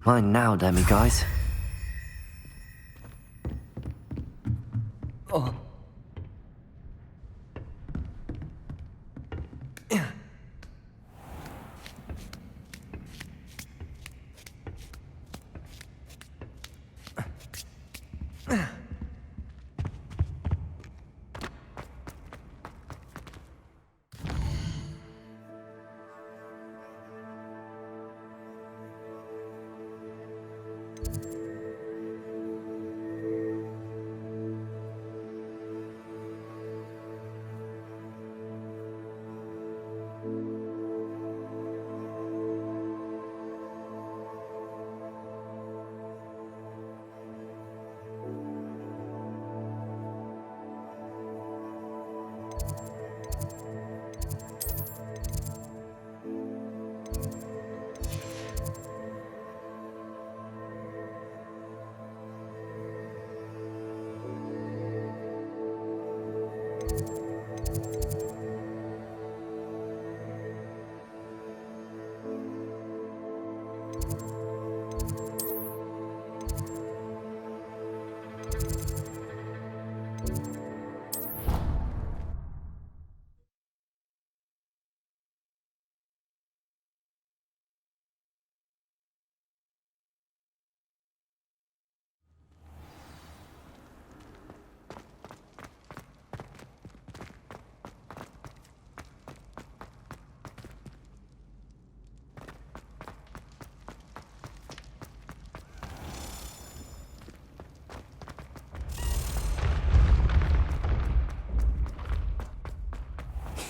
Mine now, demiguise. Oh.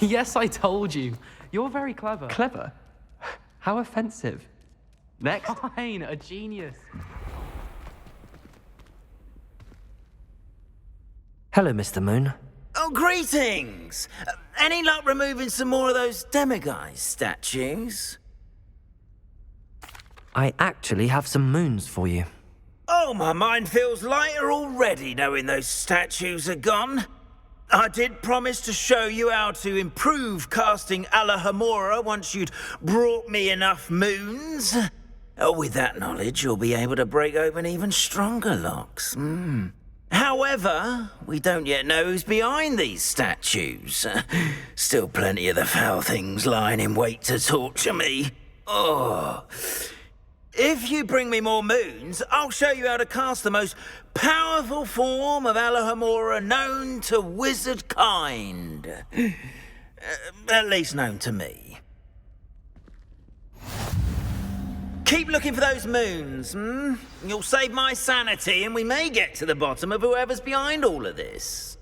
Yes, I told you. You're very clever. Clever? How offensive. Next. Fine, a genius. Hello, Mr. Moon. Oh, greetings! Any luck removing some more of those demiguise statues? I actually have some moons for you. Oh, my mind feels lighter already knowing those statues are gone. I did promise to show you how to improve casting Alohomora once you'd brought me enough moons. Oh, with that knowledge, you'll be able to break open even stronger locks. However, we don't yet know who's behind these statues. Still plenty of the foul things lying in wait to torture me. Oh. If you bring me more moons, I'll show you how to cast the most powerful form of Alohomora known to wizard kind. At least known to me. Keep looking for those moons, You'll save my sanity and we may get to the bottom of whoever's behind all of this.